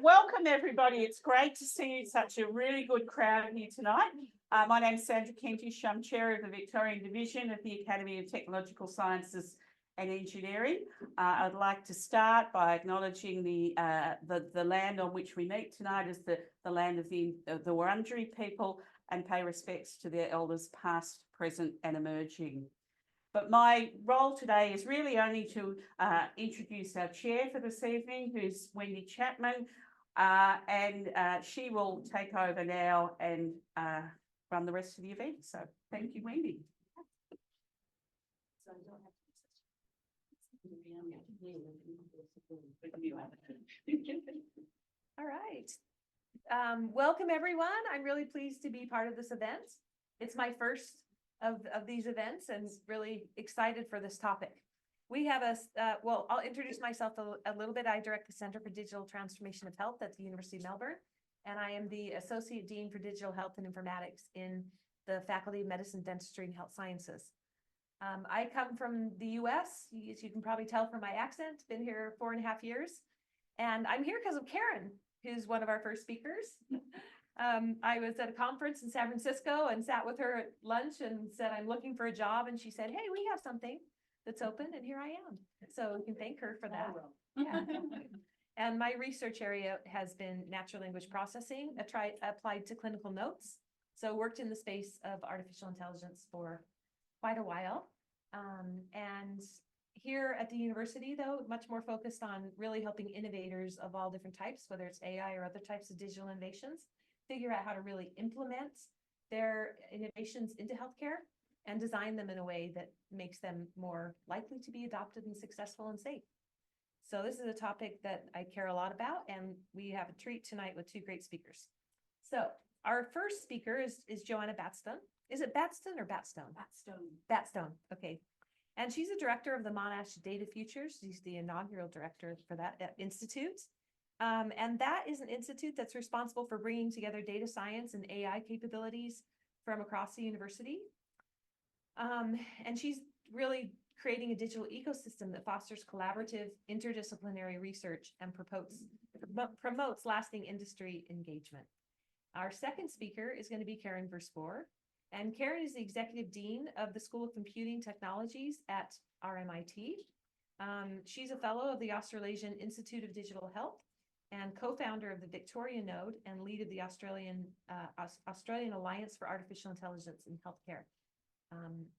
Welcome everybody. It's great to see such a really good crowd here tonight. My name's Sandra Kentish. I'm chair of the Victorian division of the Academy of Technological Sciences and Engineering. I'd like to start by acknowledging the land on which we meet tonight as the land of the Wurundjeri people, and pay respects to their elders past, present and emerging. But my role today is really only to introduce our chair for this evening, who's Wendy Chapman, and she will take over now and run the rest of the event. So thank you, Wendy. All right. Welcome, everyone. I'm really pleased to be part of this event. It's my first of these events and really excited for this topic. We have well, I'll introduce myself a little bit. I direct the Center for Digital Transformation of Health at the University of Melbourne, and I am the Associate Dean for Digital Health and Informatics in the Faculty of Medicine, Dentistry, and Health Sciences. I come from the US, as you can probably tell from my accent, been here 4.5 years, and I'm here because of Karin, who's one of our first speakers. I was at a conference in San Francisco and sat with her at lunch and said, I'm looking for a job. And she said, hey, we have something that's open, and here I am. So we can thank her for that. Yeah. And my research area has been natural language processing, applied to clinical notes. So worked in the space of artificial intelligence for quite a while. And here at the university, though, much more focused on really helping innovators of all different types, whether it's AI or other types of digital innovations, figure out how to really implement their innovations into healthcare and design them in a way that makes them more likely to be adopted and successful and safe. So this is a topic that I care a lot about, and we have a treat tonight with two great speakers. So our first speaker is Joanna Batstone. Is it Batstone or Batstone? Batstone. Batstone, okay. And she's a director of the Monash Data Futures. She's the inaugural director for that institute. And that is an institute that's responsible for bringing together data science and AI capabilities from across the university. And she's really creating a digital ecosystem that fosters collaborative, interdisciplinary research and promotes lasting industry engagement. Our second speaker is going to be Karin Verspoor. And Karin is the executive dean of the School of Computing Technologies at RMIT. She's a fellow of the Australasian Institute of Digital Health and co-founder of the Victorian Node and lead of the Australian Alliance for Artificial Intelligence in Healthcare.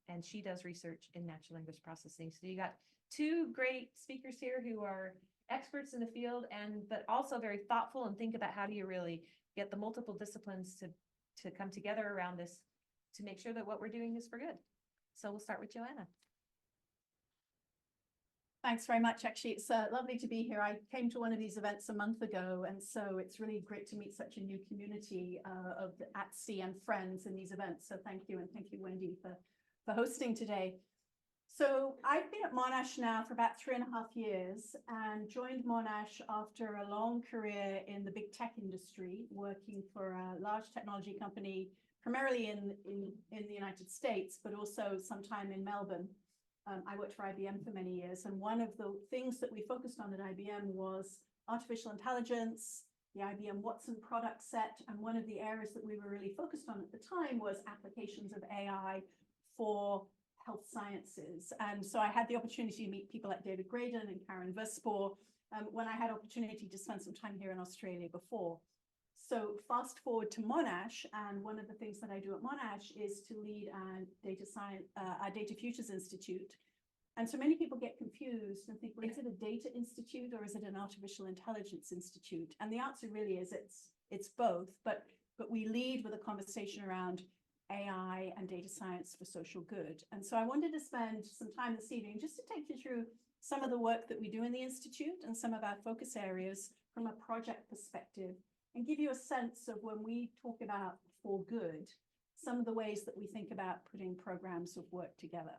And she does research in natural language processing. So you got two great speakers here who are experts in the field, but also very thoughtful and think about how do you really get the multiple disciplines to come together around this to make sure that what we're doing is for good. So we'll start with Joanna. Thanks very much. Actually, it's lovely to be here. I came to one of these events a month ago, and so it's really great to meet such a new community of the ATSE and friends in these events. So thank you, and thank you, Wendy, for hosting today. So I've been at Monash now for about 3.5 years and joined Monash after a long career in the big tech industry, working for a large technology company, primarily in the United States, but also sometime in Melbourne. I worked for IBM for many years, and one of the things that we focused on at IBM was artificial intelligence, the IBM Watson product set, and one of the areas that we were really focused on at the time was applications of AI for health sciences. And so I had the opportunity to meet people like David Graydon and Karin Verspoor when I had opportunity to spend some time here in Australia before. So fast forward to Monash, and one of the things that I do at Monash is to lead our Data Futures Institute. And so many people get confused and think, well, is it a data institute or is it an artificial intelligence institute? And the answer really is it's both, but we lead with a conversation around AI and data science for social good. And so I wanted to spend some time this evening just to take you through some of the work that we do in the institute and some of our focus areas from a project perspective, and give you a sense of when we talk about for good, some of the ways that we think about putting programs of work together.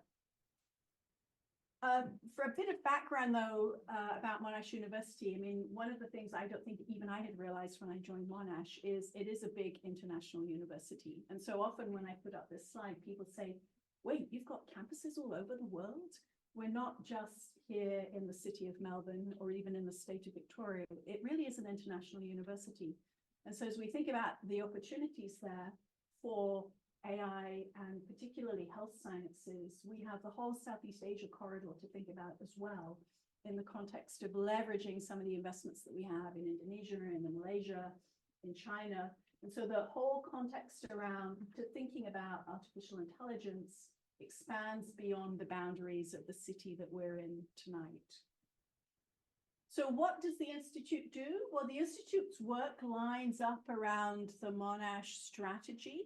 For a bit of background, though, about Monash University, I mean, one of the things I don't think even I had realized when I joined Monash is it is a big international university. And so often when I put up this slide, people say, wait, you've got campuses all over the world? we're not just here in the city of Melbourne or even in the state of Victoria. It really is an international university. And so as we think about the opportunities there for AI and particularly health sciences, we have the whole Southeast Asia corridor to think about as well in the context of leveraging some of the investments that we have in Indonesia and in Malaysia, in China. And so the whole context around to thinking about artificial intelligence expands beyond the boundaries of the city that we're in tonight. So what does the Institute do? Well, the Institute's work lines up around the Monash strategy.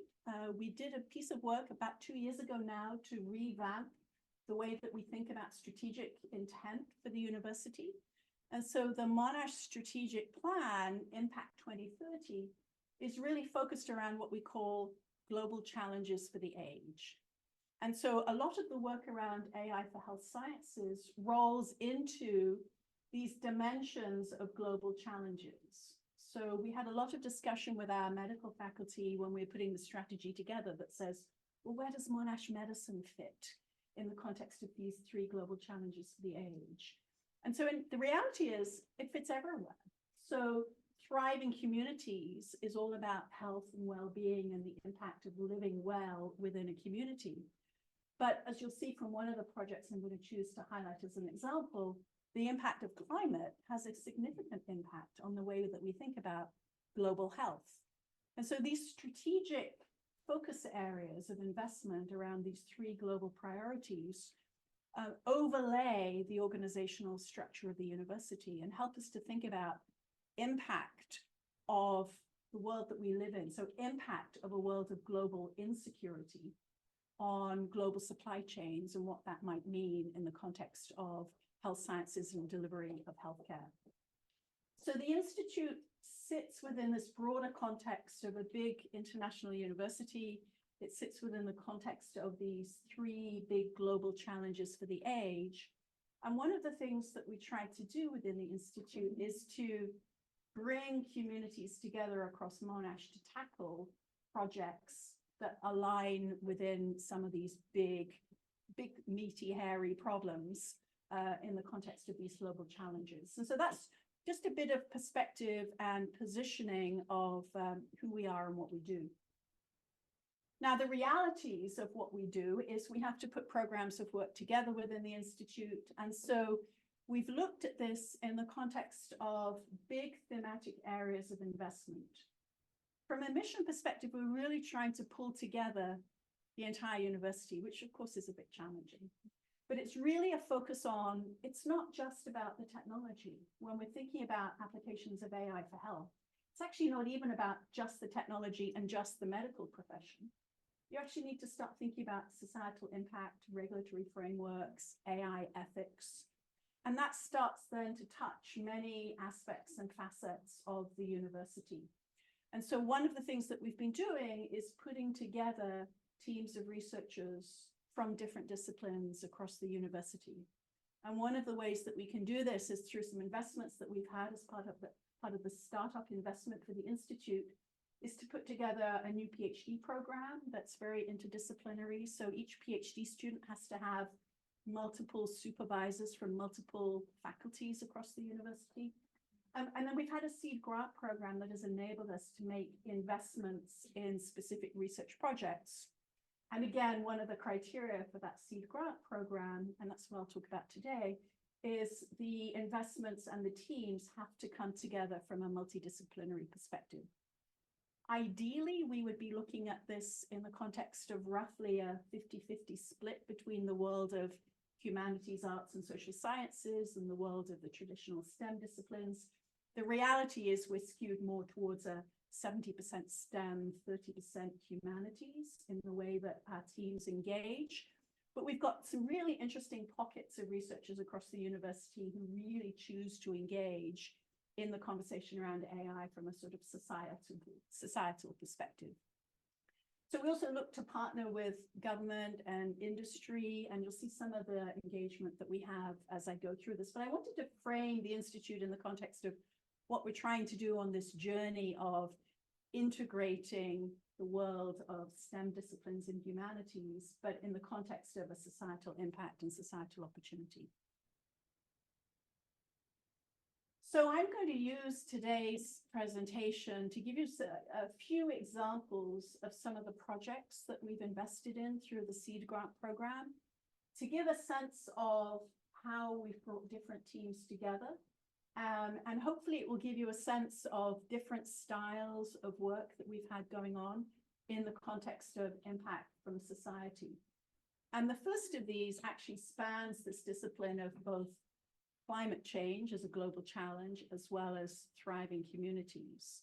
We did a piece of work about 2 years ago now to revamp the way that we think about strategic intent for the university. And so the Monash strategic plan, Impact 2030, is really focused around what we call global challenges for the age. And so a lot of the work around AI for health sciences rolls into these dimensions of global challenges. So we had a lot of discussion with our medical faculty when we were putting the strategy together that says, well, where does Monash medicine fit in the context of these three global challenges for the age? And so the reality is it fits everywhere. So thriving communities is all about health and well-being and the impact of living well within a community. But as you'll see from one of the projects I'm going to choose to highlight as an example, the impact of climate has a significant impact on the way that we think about global health. And so these strategic focus areas of investment around these three global priorities overlay the organizational structure of the university and help us to think about impact of the world that we live in. So impact of a world of global insecurity on global supply chains and what that might mean in the context of health sciences and delivery of healthcare. So the Institute sits within this broader context of a big international university. It sits within the context of these three big global challenges for the age. And one of the things that we try to do within the Institute is to bring communities together across Monash to tackle projects that align within some of these big, meaty, hairy problems in the context of these global challenges. And so that's just a bit of perspective and positioning of who we are and what we do. Now, the realities of what we do is we have to put programs of work together within the Institute. And so we've looked at this in the context of big thematic areas of investment. From a mission perspective, we're really trying to pull together the entire university, which of course is a bit challenging. But it's really a focus on, it's not just about the technology. When we're thinking about applications of AI for health, it's actually not even about just the technology and just the medical profession. You actually need to start thinking about societal impact, regulatory frameworks, AI ethics. And that starts then to touch many aspects and facets of the university. And so one of the things that we've been doing is putting together teams of researchers from different disciplines across the university. And one of the ways that we can do this is through some investments that we've had as part of the startup investment for the Institute, is to put together a new PhD program that's very interdisciplinary. So each PhD student has to have multiple supervisors from multiple faculties across the university. And then we've had a seed grant program that has enabled us to make investments in specific research projects. And again, one of the criteria for that seed grant program, and that's what I'll talk about today, is the investments and the teams have to come together from a multidisciplinary perspective. Ideally, we would be looking at this in the context of roughly a 50-50 split between the world of humanities, arts, and social sciences and the world of the traditional STEM disciplines. The reality is we're skewed more towards a 70% STEM, 30% humanities in the way that our teams engage. But we've got some really interesting pockets of researchers across the university who really choose to engage in the conversation around AI from a sort of societal perspective. So we also look to partner with government and industry, and you'll see some of the engagement that we have as I go through this. But I wanted to frame the Institute in the context of what we're trying to do on this journey of integrating the world of STEM disciplines and humanities, but in the context of a societal impact and societal opportunity. So I'm going to use today's presentation to give you a few examples of some of the projects that we've invested in through the SEED grant program, to give a sense of how we've brought different teams together. And hopefully it will give you a sense of different styles of work that we've had going on in the context of impact from society. And the first of these actually spans this discipline of both climate change as a global challenge, as well as thriving communities.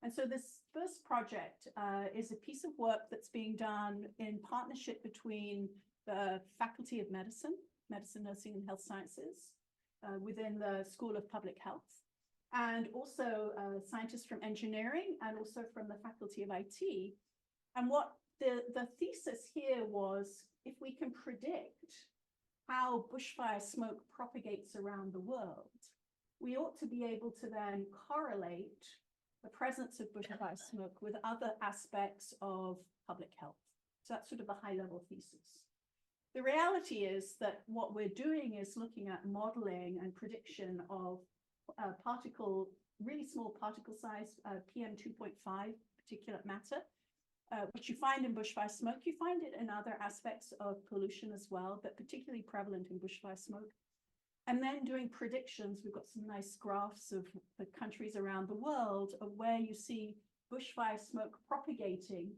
And so this first project is a piece of work that's being done in partnership between the Faculty of Medicine, Nursing and Health Sciences, within the School of Public Health, and also scientists from engineering and also from the Faculty of IT. And what the thesis here was, if we can predict how bushfire smoke propagates around the world, we ought to be able to then correlate the presence of bushfire smoke with other aspects of public health. So that's sort of the high-level thesis. The reality is that what we're doing is looking at modeling and prediction of really small particle size, PM 2.5 particulate matter, which you find in bushfire smoke. You find it in other aspects of pollution as well, but particularly prevalent in bushfire smoke. And then doing predictions, we've got some nice graphs of the countries around the world of where you see bushfire smoke propagating,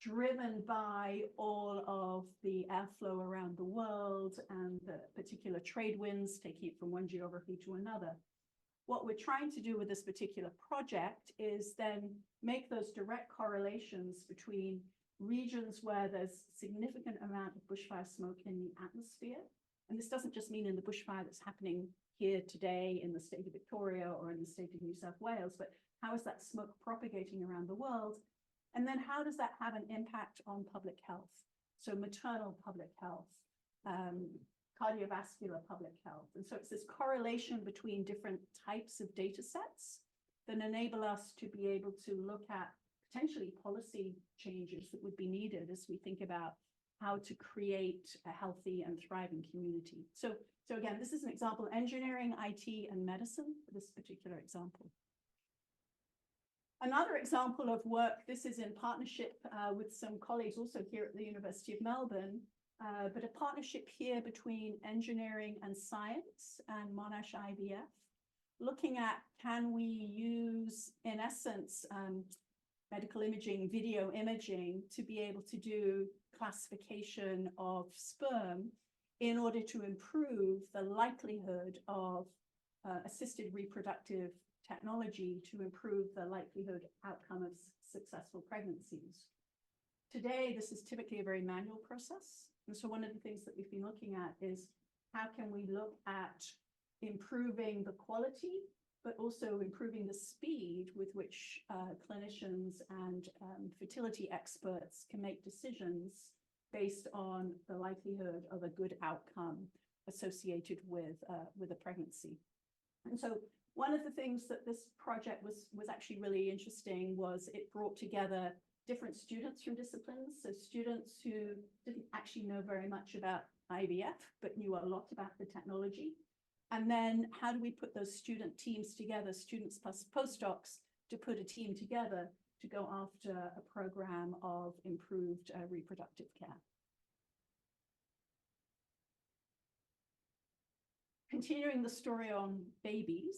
driven by all of the airflow around the world and the particular trade winds taking it from one geography to another. What we're trying to do with this particular project is then make those direct correlations between regions where there's significant amount of bushfire smoke in the atmosphere. And this doesn't just mean in the bushfire that's happening here today in the state of Victoria or in the state of New South Wales, but how is that smoke propagating around the world? And then how does that have an impact on public health? So maternal public health, cardiovascular public health. And so it's this correlation between different types of data sets that enable us to be able to look at potentially policy changes that would be needed as we think about how to create a healthy and thriving community. So again, this is an example: engineering, IT, and medicine for this particular example. Another example of work, this is in partnership with some colleagues also here at the University of Melbourne, but a partnership here between engineering and science and Monash IVF, looking at, can we use, in essence, medical imaging, video imaging, to be able to do classification of sperm in order to improve the likelihood of assisted reproductive technology, to improve the likelihood outcome of successful pregnancies. Today, this is typically a very manual process. And so one of the things that we've been looking at is, how can we look at improving the quality, but also improving the speed with which clinicians and fertility experts can make decisions based on the likelihood of a good outcome associated with a pregnancy. And so one of the things that this project was actually really interesting was it brought together different students from disciplines. So students who didn't actually know very much about IVF, but knew a lot about the technology. And then how do we put those student teams together, students plus postdocs, to put a team together to go after a program of improved reproductive care. Continuing the story on babies,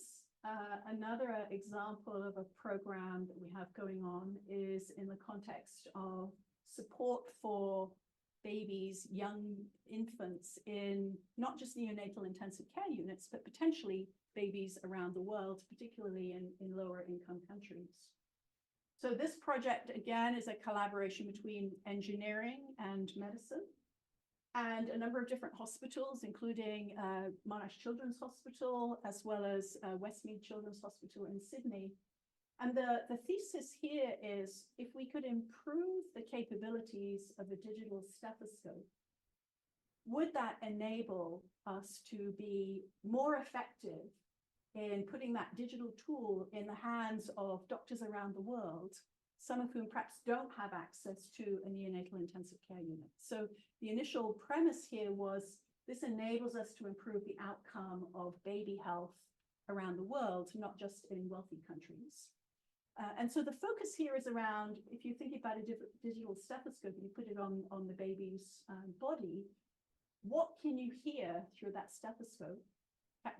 another example of a program that we have going on is in the context of support for babies, young infants in not just neonatal intensive care units, but potentially babies around the world, particularly in lower income countries. So this project, again, is a collaboration between engineering and medicine, and a number of different hospitals, including Monash Children's Hospital, as well as Westmead Children's Hospital in Sydney. And the thesis here is, if we could improve the capabilities of a digital stethoscope, would that enable us to be more effective in putting that digital tool in the hands of doctors around the world, some of whom perhaps don't have access to a neonatal intensive care unit. So the initial premise here was this enables us to improve the outcome of baby health around the world, not just in wealthy countries. And so the focus here is around, if you think about a digital stethoscope and you put it on the baby's body, what can you hear through that stethoscope?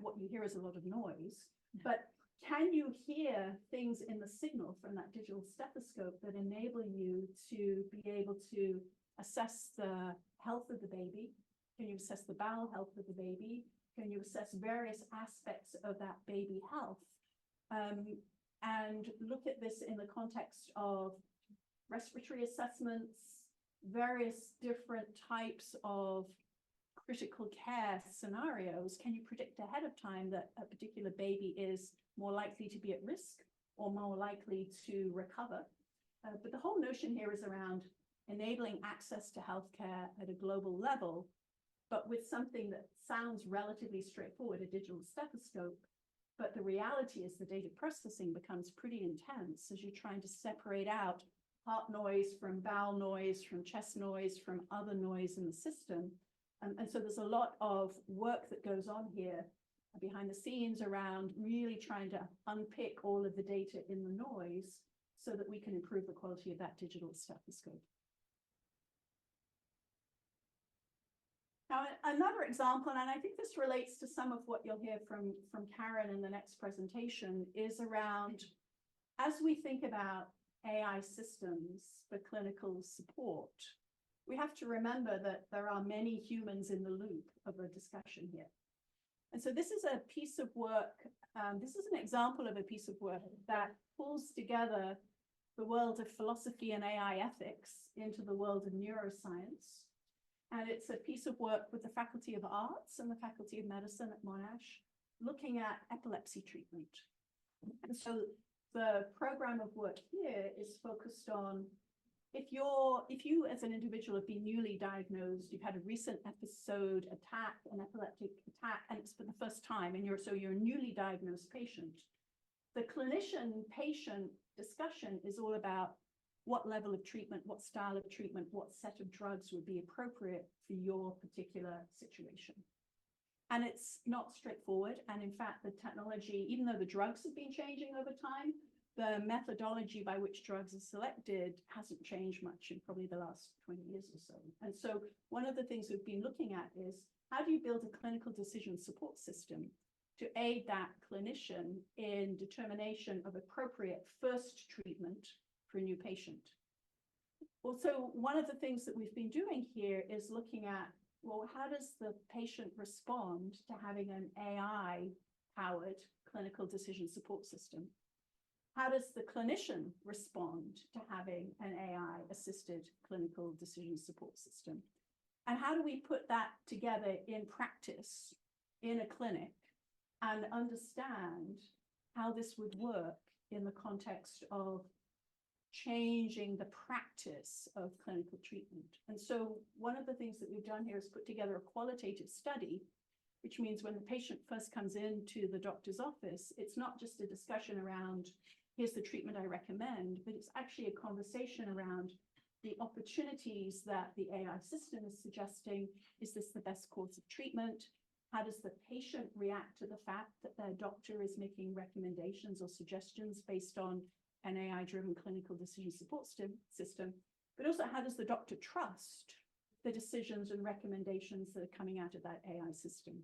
What you hear is a lot of noise, but can you hear things in the signal from that digital stethoscope that enable you to be able to assess the health of the baby? Can you assess the bowel health of the baby? Can you assess various aspects of that baby health? And look at this in the context of respiratory assessments, various different types of critical care scenarios. Can you predict ahead of time that a particular baby is more likely to be at risk or more likely to recover? But the whole notion here is around enabling access to healthcare at a global level, but with something that sounds relatively straightforward, a digital stethoscope. But the reality is the data processing becomes pretty intense as you're trying to separate out heart noise from bowel noise, from chest noise, from other noise in the system. And so there's a lot of work that goes on here behind the scenes around really trying to unpick all of the data in the noise so that we can improve the quality of that digital stethoscope. Now, another example, and I think this relates to some of what you'll hear from Karin in the next presentation, is around, as we think about AI systems for clinical support, we have to remember that there are many humans in the loop of a discussion here. And so this is a piece of work, this is an example of a piece of work that pulls together the world of philosophy and AI ethics into the world of neuroscience. And it's a piece of work with the Faculty of Arts and the Faculty of Medicine at Monash, looking at epilepsy treatment. And so the program of work here is focused on, if you as an individual have been newly diagnosed, you've had a recent episode attack, an epileptic attack, and it's for the first time, and you're a newly diagnosed patient. The clinician-patient discussion is all about what level of treatment, what style of treatment, what set of drugs would be appropriate for your particular situation. And it's not straightforward. And in fact, the technology, even though the drugs have been changing over time, the methodology by which drugs are selected hasn't changed much in probably the last 20 years or so. And so one of the things we've been looking at is, how do you build a clinical decision support system to aid that clinician in determination of appropriate first treatment for a new patient? Also, one of the things that we've been doing here is looking at, well, how does the patient respond to having an AI-powered clinical decision support system? How does the clinician respond to having an AI-assisted clinical decision support system? And how do we put that together in practice in a clinic and understand how this would work in the context of changing the practice of clinical treatment? And so one of the things that we've done here is put together a qualitative study, which means when the patient first comes into the doctor's office, it's not just a discussion around, here's the treatment I recommend, but it's actually a conversation around the opportunities that the AI system is suggesting. Is this the best course of treatment? How does the patient react to the fact that their doctor is making recommendations or suggestions based on an AI-driven clinical decision support system? But also, how does the doctor trust the decisions and recommendations that are coming out of that AI system?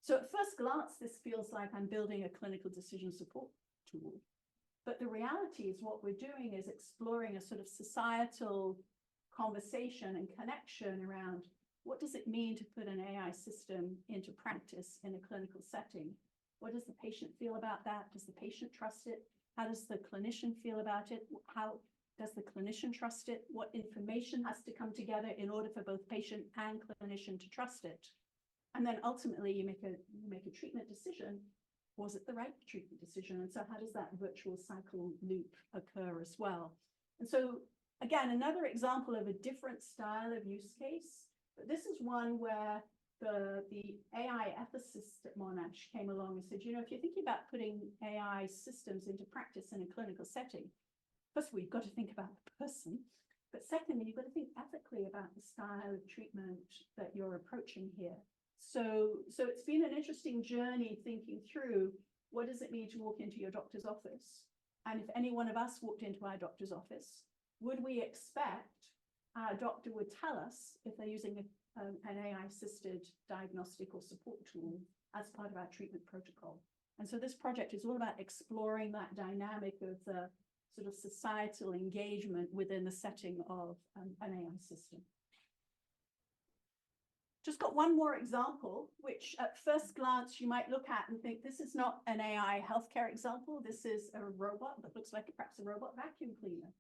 So at first glance, this feels like I'm building a clinical decision support tool. But the reality is what we're doing is exploring a sort of societal conversation and connection around, what does it mean to put an AI system into practice in a clinical setting? What does the patient feel about that? Does the patient trust it? How does the clinician feel about it? How does the clinician trust it? What information has to come together in order for both patient and clinician to trust it? And then ultimately you make a treatment decision. Was it the right treatment decision? And so how does that virtual cycle loop occur as well? And so again, another example of a different style of use case, but this is one where the AI ethicist at Monash came along and said, you know, if you're thinking about putting AI systems into practice in a clinical setting, first of all, you've got to think about the person, but secondly, you've got to think ethically about the style of treatment that you're approaching here. So it's been an interesting journey thinking through, what does it mean to walk into your doctor's office? And if any one of us walked into our doctor's office, would we expect our doctor would tell us if they're using an AI-assisted diagnostic or support tool as part of our treatment protocol? And so this project is all about exploring that dynamic of the sort of societal engagement within the setting of an AI system. Just got one more example, which at first glance you might look at and think this is not an AI healthcare example. This is a robot that looks like perhaps a robot vacuum cleaner.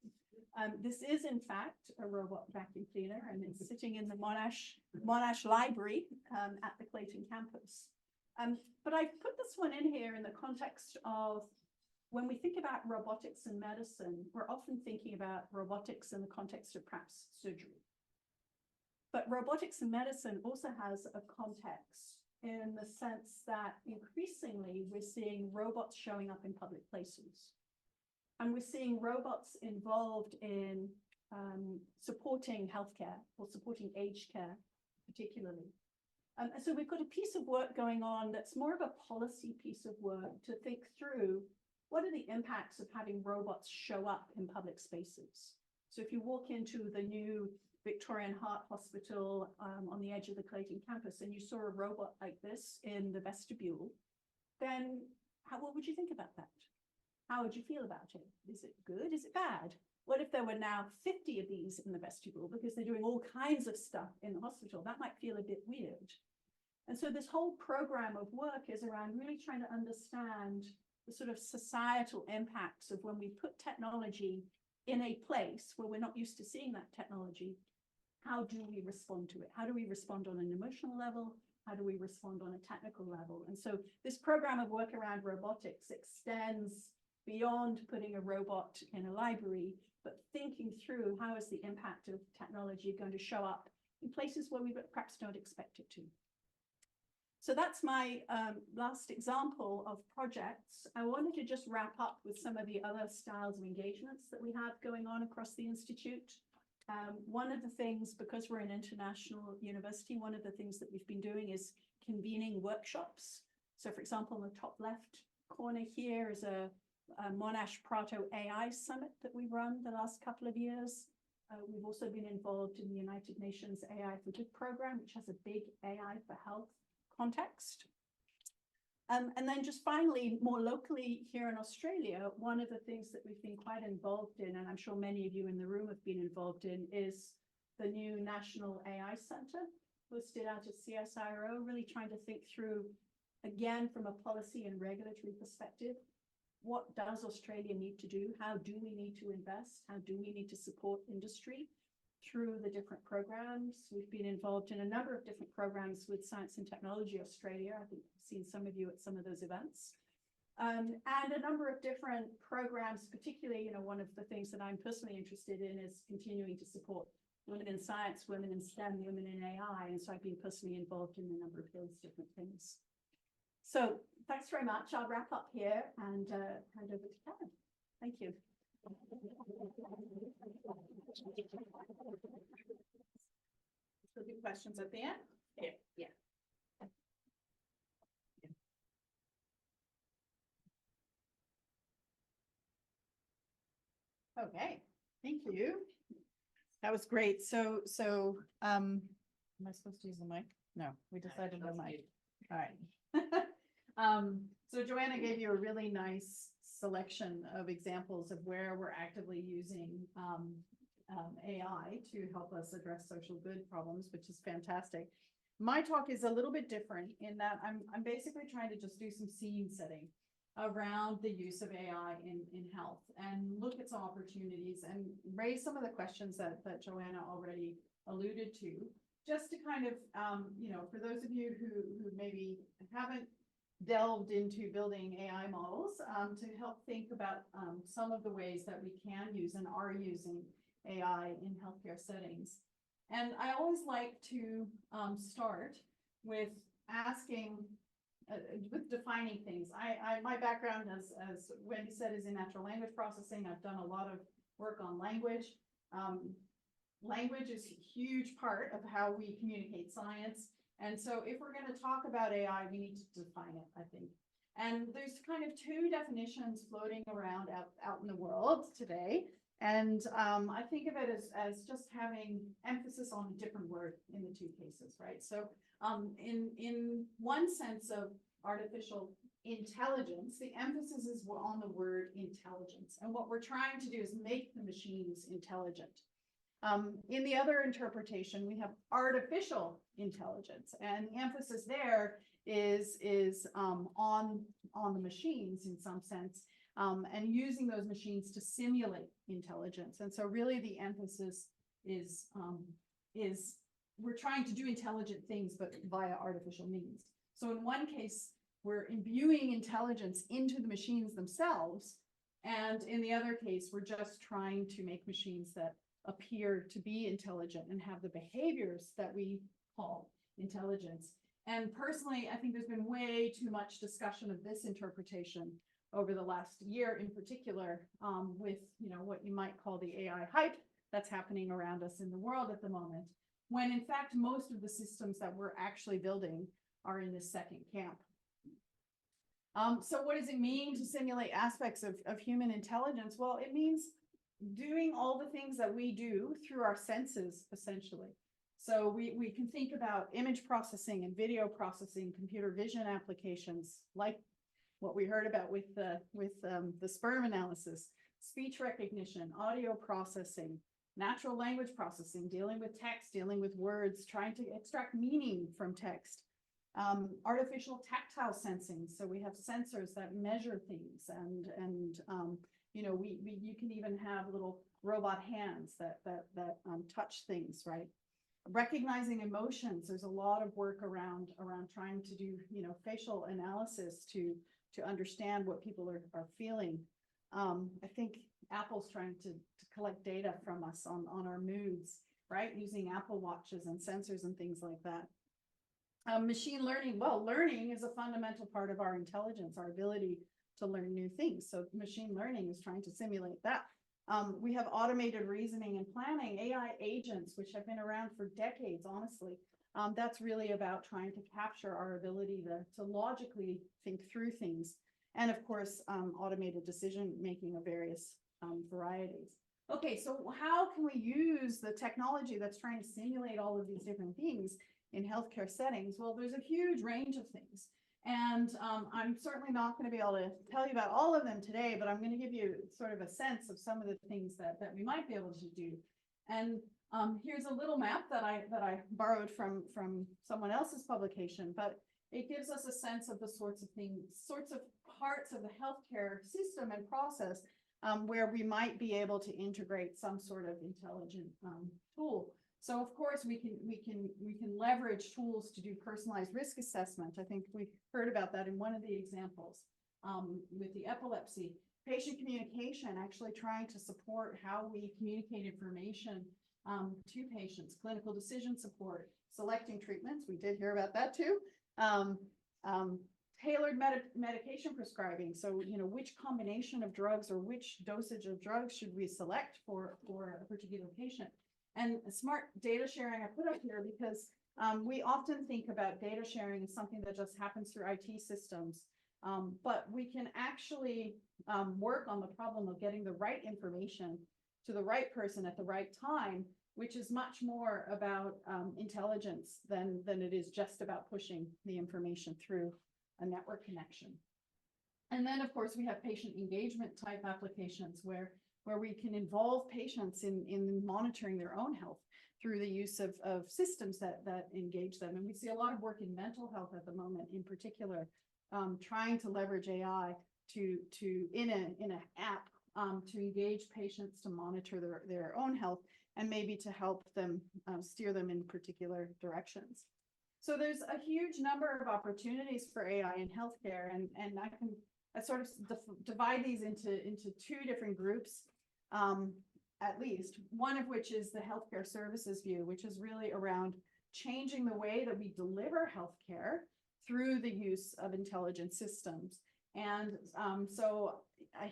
This is in fact a robot vacuum cleaner, and it's sitting in the Monash Library at the Clayton campus. But I put this one in here in the context of when we think about robotics and medicine, we're often thinking about robotics in the context of perhaps surgery. But robotics and medicine also has a context in the sense that increasingly we're seeing robots showing up in public places. And we're seeing robots involved in supporting healthcare or supporting aged care, particularly. And so we've got a piece of work going on that's more of a policy piece of work to think through what are the impacts of having robots show up in public spaces. So if you walk into the new Victorian Heart Hospital on the edge of the Clayton campus and you saw a robot like this in the vestibule, then what would you think about that? How would you feel about it? Is it good? Is it bad? What if there were now 50 of these in the vestibule because they're doing all kinds of stuff in the hospital? That might feel a bit weird. And so this whole program of work is around really trying to understand the sort of societal impacts of when we put technology in a place where we're not used to seeing that technology. How do we respond to it? How do we respond on an emotional level? How do we respond on a technical level? And so this program of work around robotics extends beyond putting a robot in a library, but thinking through how is the impact of technology going to show up in places where we perhaps don't expect it to. So that's my last example of projects. I wanted to just wrap up with some of the other styles of engagements that we have going on across the Institute. One of the things, because we're an international university, one of the things that we've been doing is convening workshops. So for example, in the top left corner here is a Monash Prato AI Summit that we've run the last couple of years. We've also been involved in the United Nations AI for Good program, which has a big AI for health context. And then just finally, more locally here in Australia, one of the things that we've been quite involved in, and I'm sure many of you in the room have been involved in, is the new National AI Centre, hosted out at CSIRO, really trying to think through, again, from a policy and regulatory perspective, what does Australia need to do? How do we need to invest? How do we need to support industry through the different programs? We've been involved in a number of different programs with Science and Technology Australia. I think I've seen some of you at some of those events. And a number of different programs, particularly, one of the things that I'm personally interested in is continuing to support women in science, women in STEM, women in AI. And so I've been personally involved in a number of those different things. So thanks very much. I'll wrap up here and hand over to Karin. Thank you. We'll do questions at the end. Yeah. Okay, thank you. That was great. So am I supposed to use the mic? No, we decided no mic. All right. So Joanna gave you a really nice selection of examples of where we're actively using AI to help us address social good problems, which is fantastic. My talk is a little bit different in that I'm basically trying to just do some scene setting around the use of AI in health and look at some opportunities and raise some of the questions that Joanna already alluded to, just to kind of, for those of you who maybe haven't delved into building AI models, to help think about some of the ways that we can use and are using AI in healthcare settings. And I always like to start with asking, with defining things. My background, as Wendy said, is in natural language processing. I've done a lot of work on language. Language is a huge part of how we communicate science. And so if we're going to talk about AI, we need to define it, I think. And there's kind of two definitions floating around out in the world today. And I think of it as just having emphasis on a different word in the two cases, right? So in one sense of artificial intelligence, the emphasis is on the word intelligence. And what we're trying to do is make the machines intelligent. In the other interpretation, we have artificial intelligence, and the emphasis there is on the machines in some sense, and using those machines to simulate intelligence. And so really the emphasis is we're trying to do intelligent things, but via artificial means. So in one case, we're imbuing intelligence into the machines themselves. And in the other case, we're just trying to make machines that appear to be intelligent and have the behaviors that we call intelligence. And personally, I think there's been way too much discussion of this interpretation over the last year in particular, with, you know, what you might call the AI hype that's happening around us in the world at the moment, when in fact, most of the systems that we're actually building are in this second camp. So what does it mean to simulate aspects of human intelligence? Well, it means doing all the things that we do through our senses, essentially. So we can think about image processing and video processing, computer vision applications, like what we heard about with the sperm analysis, speech recognition, audio processing, natural language processing, dealing with text, dealing with words, trying to extract meaning from text, artificial tactile sensing. So we have sensors that measure things, and you know, you can even have little robot hands that touch things, right? Recognizing emotions. There's a lot of work around trying to do, you know, facial analysis to understand what people are feeling. I think Apple's trying to collect data from us on our moods, right? Using Apple Watches and sensors and things like that. Machine learning. Well, learning is a fundamental part of our intelligence, our ability to learn new things. So machine learning is trying to simulate that. We have automated reasoning and planning, AI agents, which have been around for decades, honestly. That's really about trying to capture our ability to logically think through things. And of course, automated decision making of various varieties. Okay, so how can we use the technology that's trying to simulate all of these different things in healthcare settings? Well, there's a huge range of things. And I'm certainly not going to be able to tell you about all of them today, but I'm going to give you sort of a sense of some of the things that we might be able to do. And here's a little map that I borrowed from someone else's publication, but it gives us a sense of the sorts of parts of the healthcare system and process where we might be able to integrate some sort of intelligent tool. So of course we can leverage tools to do personalized risk assessment. I think we heard about that in one of the examples with the epilepsy. Patient communication, actually trying to support how we communicate information to patients. Clinical decision support, selecting treatments. We did hear about that too. Tailored medication prescribing. So, you know, which combination of drugs or which dosage of drugs should we select for a particular patient? And smart data sharing I put up here because we often think about data sharing as something that just happens through IT systems, but we can actually work on the problem of getting the right information to the right person at the right time, which is much more about intelligence than it is just about pushing the information through a network connection. And then, of course, we have patient engagement type applications where we can involve patients in monitoring their own health through the use of systems that engage them. And we see a lot of work in mental health at the moment, in particular, trying to leverage AI in an app to engage patients to monitor their own health and maybe to help them steer them in particular directions. So there's a huge number of opportunities for AI in healthcare, and I sort of divide these into two different groups, at least, one of which is the healthcare services view, which is really around changing the way that we deliver healthcare through the use of intelligent systems. And so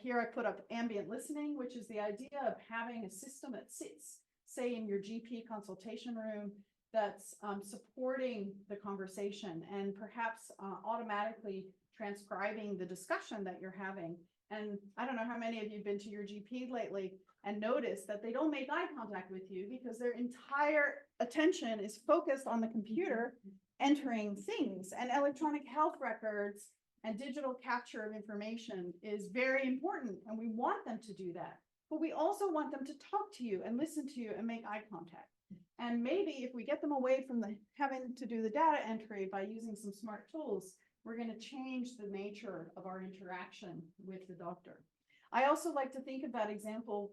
here I put up ambient listening, which is the idea of having a system that sits, say, in your GP consultation room, that's supporting the conversation and perhaps automatically transcribing the discussion that you're having. And I don't know how many of you have been to your GP lately and noticed that they don't make eye contact with you because their entire attention is focused on the computer entering things, and electronic health records and digital capture of information is very important, and we want them to do that. But we also want them to talk to you and listen to you and make eye contact. And maybe if we get them away from having to do the data entry by using some smart tools, we're going to change the nature of our interaction with the doctor. I also like to think of that example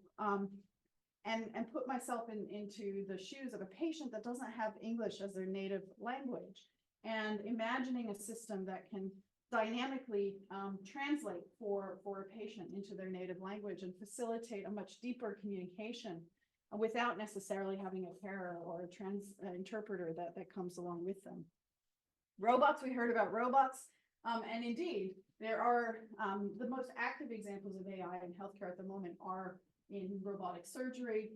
and put myself into the shoes of a patient that doesn't have English as their native language, and imagining a system that can dynamically translate for a patient into their native language and facilitate a much deeper communication without necessarily having a carer or a interpreter that comes along with them. Robots, we heard about robots, and indeed, there are the most active examples of AI in healthcare at the moment are in robotic surgery,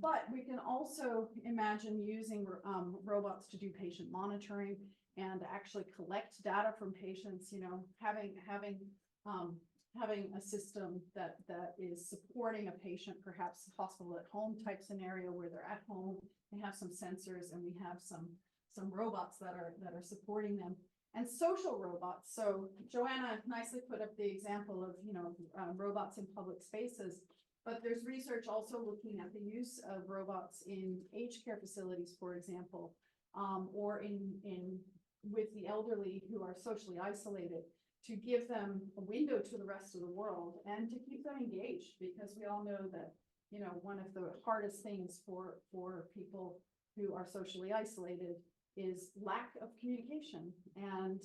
but we can also imagine using robots to do patient monitoring and actually collect data from patients, you know, having a system that is supporting a patient, perhaps hospital at home type scenario where they're at home, they have some sensors, and we have some robots that are supporting them. And social robots. So Joanna nicely put up the example of, you know, robots in public spaces, but there's research also looking at the use of robots in aged care facilities, for example, or with the elderly who are socially isolated, to give them a window to the rest of the world and to keep them engaged, because we all know that, you know, one of the hardest things for people who are socially isolated is lack of communication, and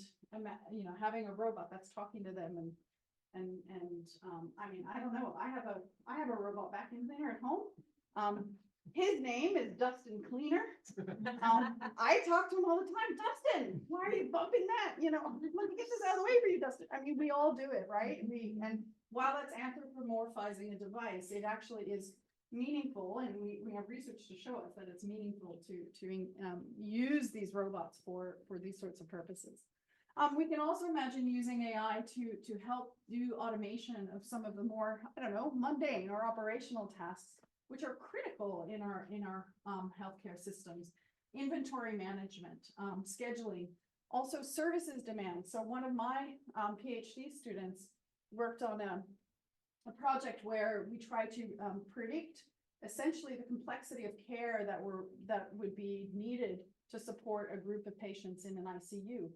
you know, having a robot that's talking to them and I mean, I don't know, I have a robot vacuum cleaner at home. His name is Dustin Cleaner. I talk to him all the time. Dustin, why are you bumping that? You know, let me get this out of the way for you, Dustin. I mean, we all do it, right? And while that's anthropomorphizing a device, it actually is meaningful, and we have research to show us that it's meaningful to use these robots for these sorts of purposes. We can also imagine using AI to help do automation of some of the more, I don't know, mundane or operational tasks, which are critical in our healthcare systems. Inventory management, scheduling, also services demand. So one of my PhD students worked on a project where we try to predict essentially the complexity of care that would be needed to support a group of patients in an ICU.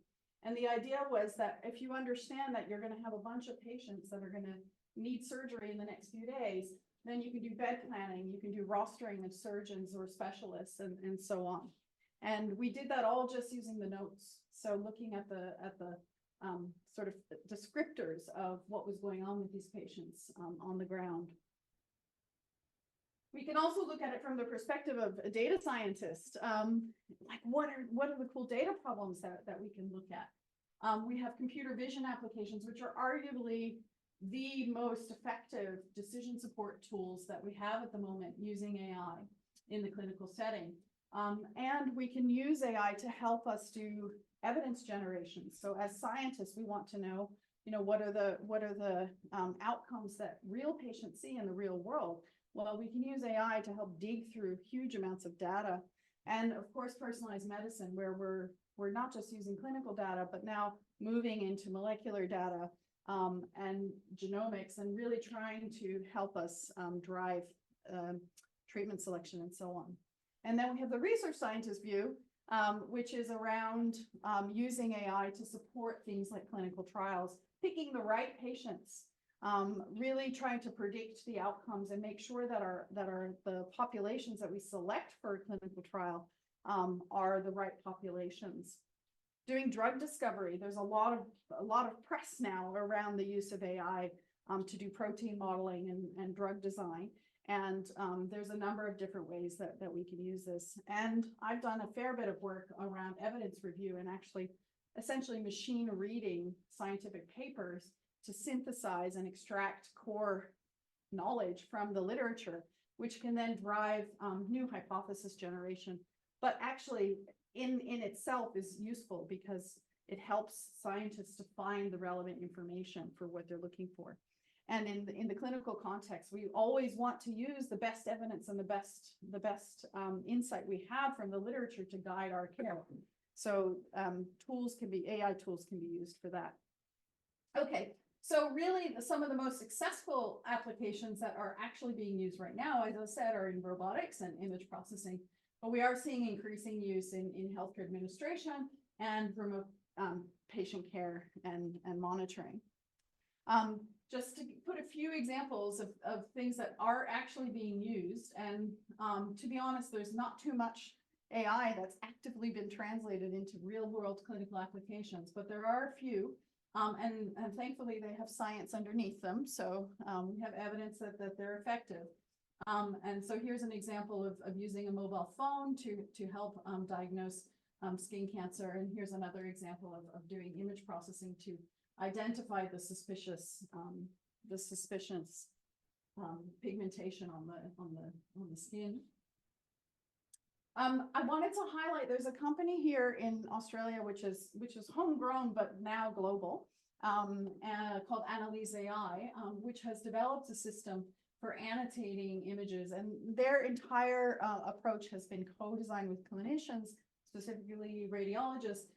And the idea was that if you understand that you're going to have a bunch of patients that are going to need surgery in the next few days, then you can do bed planning, you can do rostering of surgeons or specialists, and so on. And we did that all just using the notes. So looking at the sort of descriptors of what was going on with these patients on the ground. We can also look at it from the perspective of a data scientist. Like what are the cool data problems that we can look at? We have computer vision applications, which are arguably the most effective decision support tools that we have at the moment using AI in the clinical setting. And we can use AI to help us do evidence generation. So as scientists, we want to know, you know, what are the outcomes that real patients see in the real world. Well, we can use AI to help dig through huge amounts of data, and of course, personalized medicine, where we're not just using clinical data, but now moving into molecular data and genomics, and really trying to help us drive treatment selection and so on. And then we have the research scientist view, which is around using AI to support things like clinical trials, picking the right patients, really trying to predict the outcomes and make sure that the populations that we select for a clinical trial are the right populations. Doing drug discovery, there's a lot of press now around the use of AI to do protein modeling and drug design. And there's a number of different ways that we can use this. And I've done a fair bit of work around evidence review and actually essentially machine reading scientific papers to synthesize and extract core knowledge from the literature, which can then drive new hypothesis generation. But actually, in itself is useful because it helps scientists to find the relevant information for what they're looking for. And in the clinical context, we always want to use the best evidence and the best insight we have from the literature to guide our care. So AI tools can be used for that. Okay, so really some of the most successful applications that are actually being used right now, as I said, are in robotics and image processing. But we are seeing increasing use in healthcare administration and remote patient care and monitoring. Just to put a few examples of things that are actually being used, and to be honest, there's not too much AI that's actively been translated into real world clinical applications, but there are a few, and thankfully they have science underneath them, so we have evidence that they're effective. And so here's an example of using a mobile phone to help diagnose skin cancer, and here's another example of doing image processing to identify the suspicious pigmentation on the skin. I wanted to highlight, there's a company here in Australia which is homegrown but now global, called Analyze AI, which has developed a system for annotating images, and their entire approach has been co-designed with clinicians, specifically radiologists,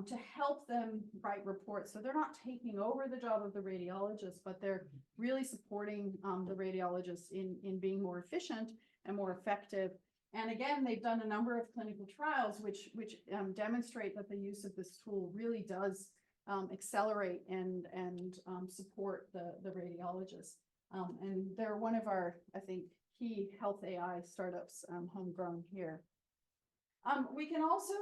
to help them write reports. So they're not taking over the job of the radiologist, but they're really supporting the radiologists in being more efficient and more effective. And again, they've done a number of clinical trials which demonstrate that the use of this tool really does accelerate and support the radiologists. And they're one of our, I think, key health AI startups homegrown here. We can also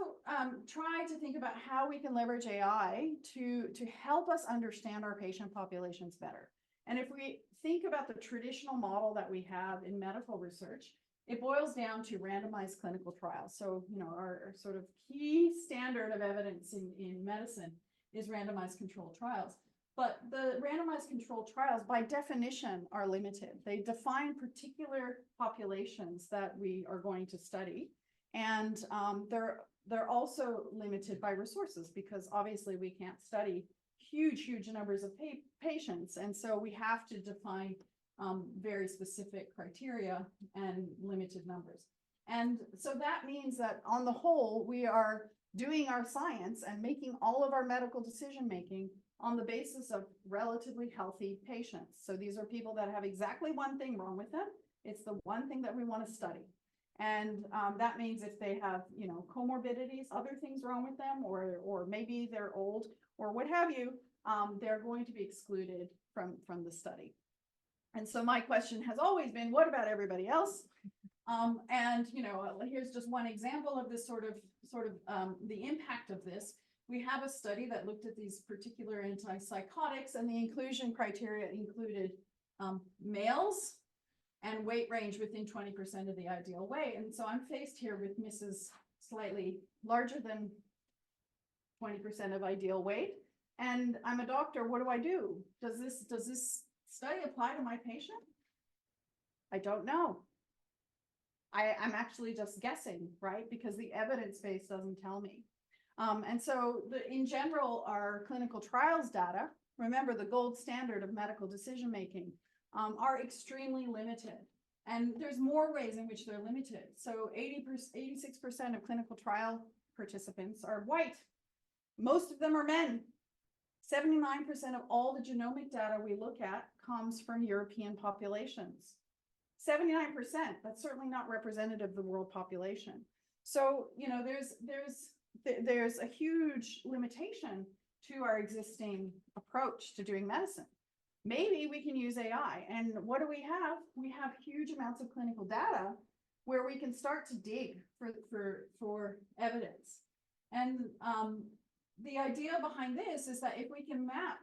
try to think about how we can leverage AI to help us understand our patient populations better. And if we think about the traditional model that we have in medical research, it boils down to randomized clinical trials. So, our sort of key standard of evidence in medicine is randomized controlled trials. But the randomized controlled trials, by definition, are limited. They define particular populations that we are going to study. And they're also limited by resources, because obviously we can't study huge numbers of patients. And so we have to define very specific criteria and limited numbers. And so that means that on the whole, we are doing our science and making all of our medical decision-making on the basis of relatively healthy patients. So these are people that have exactly one thing wrong with them. It's the one thing that we want to study. And that means if they have, comorbidities, other things wrong with them, or maybe they're old or what have you, they're going to be excluded from the study. And so my question has always been, what about everybody else? And here's just one example of this sort of the impact of this. We have a study that looked at these particular antipsychotics, and the inclusion criteria included males and weight range within 20% of the ideal weight. And so I'm faced here with Mrs. slightly larger than 20% of ideal weight. And I'm a doctor. What do I do? Does this study apply to my patient? I don't know. I'm actually just guessing, right? Because the evidence base doesn't tell me. And so in general, our clinical trials data, remember the gold standard of medical decision-making, are extremely limited. And there's more ways in which they're limited. So 86% of clinical trial participants are white. Most of them are men. 79% of all the genomic data we look at comes from European populations. 79%, that's certainly not representative of the world population. So, there's a huge limitation to our existing approach to doing medicine. Maybe we can use AI. And what do we have? We have huge amounts of clinical data where we can start to dig for evidence. And the idea behind this is that if we can map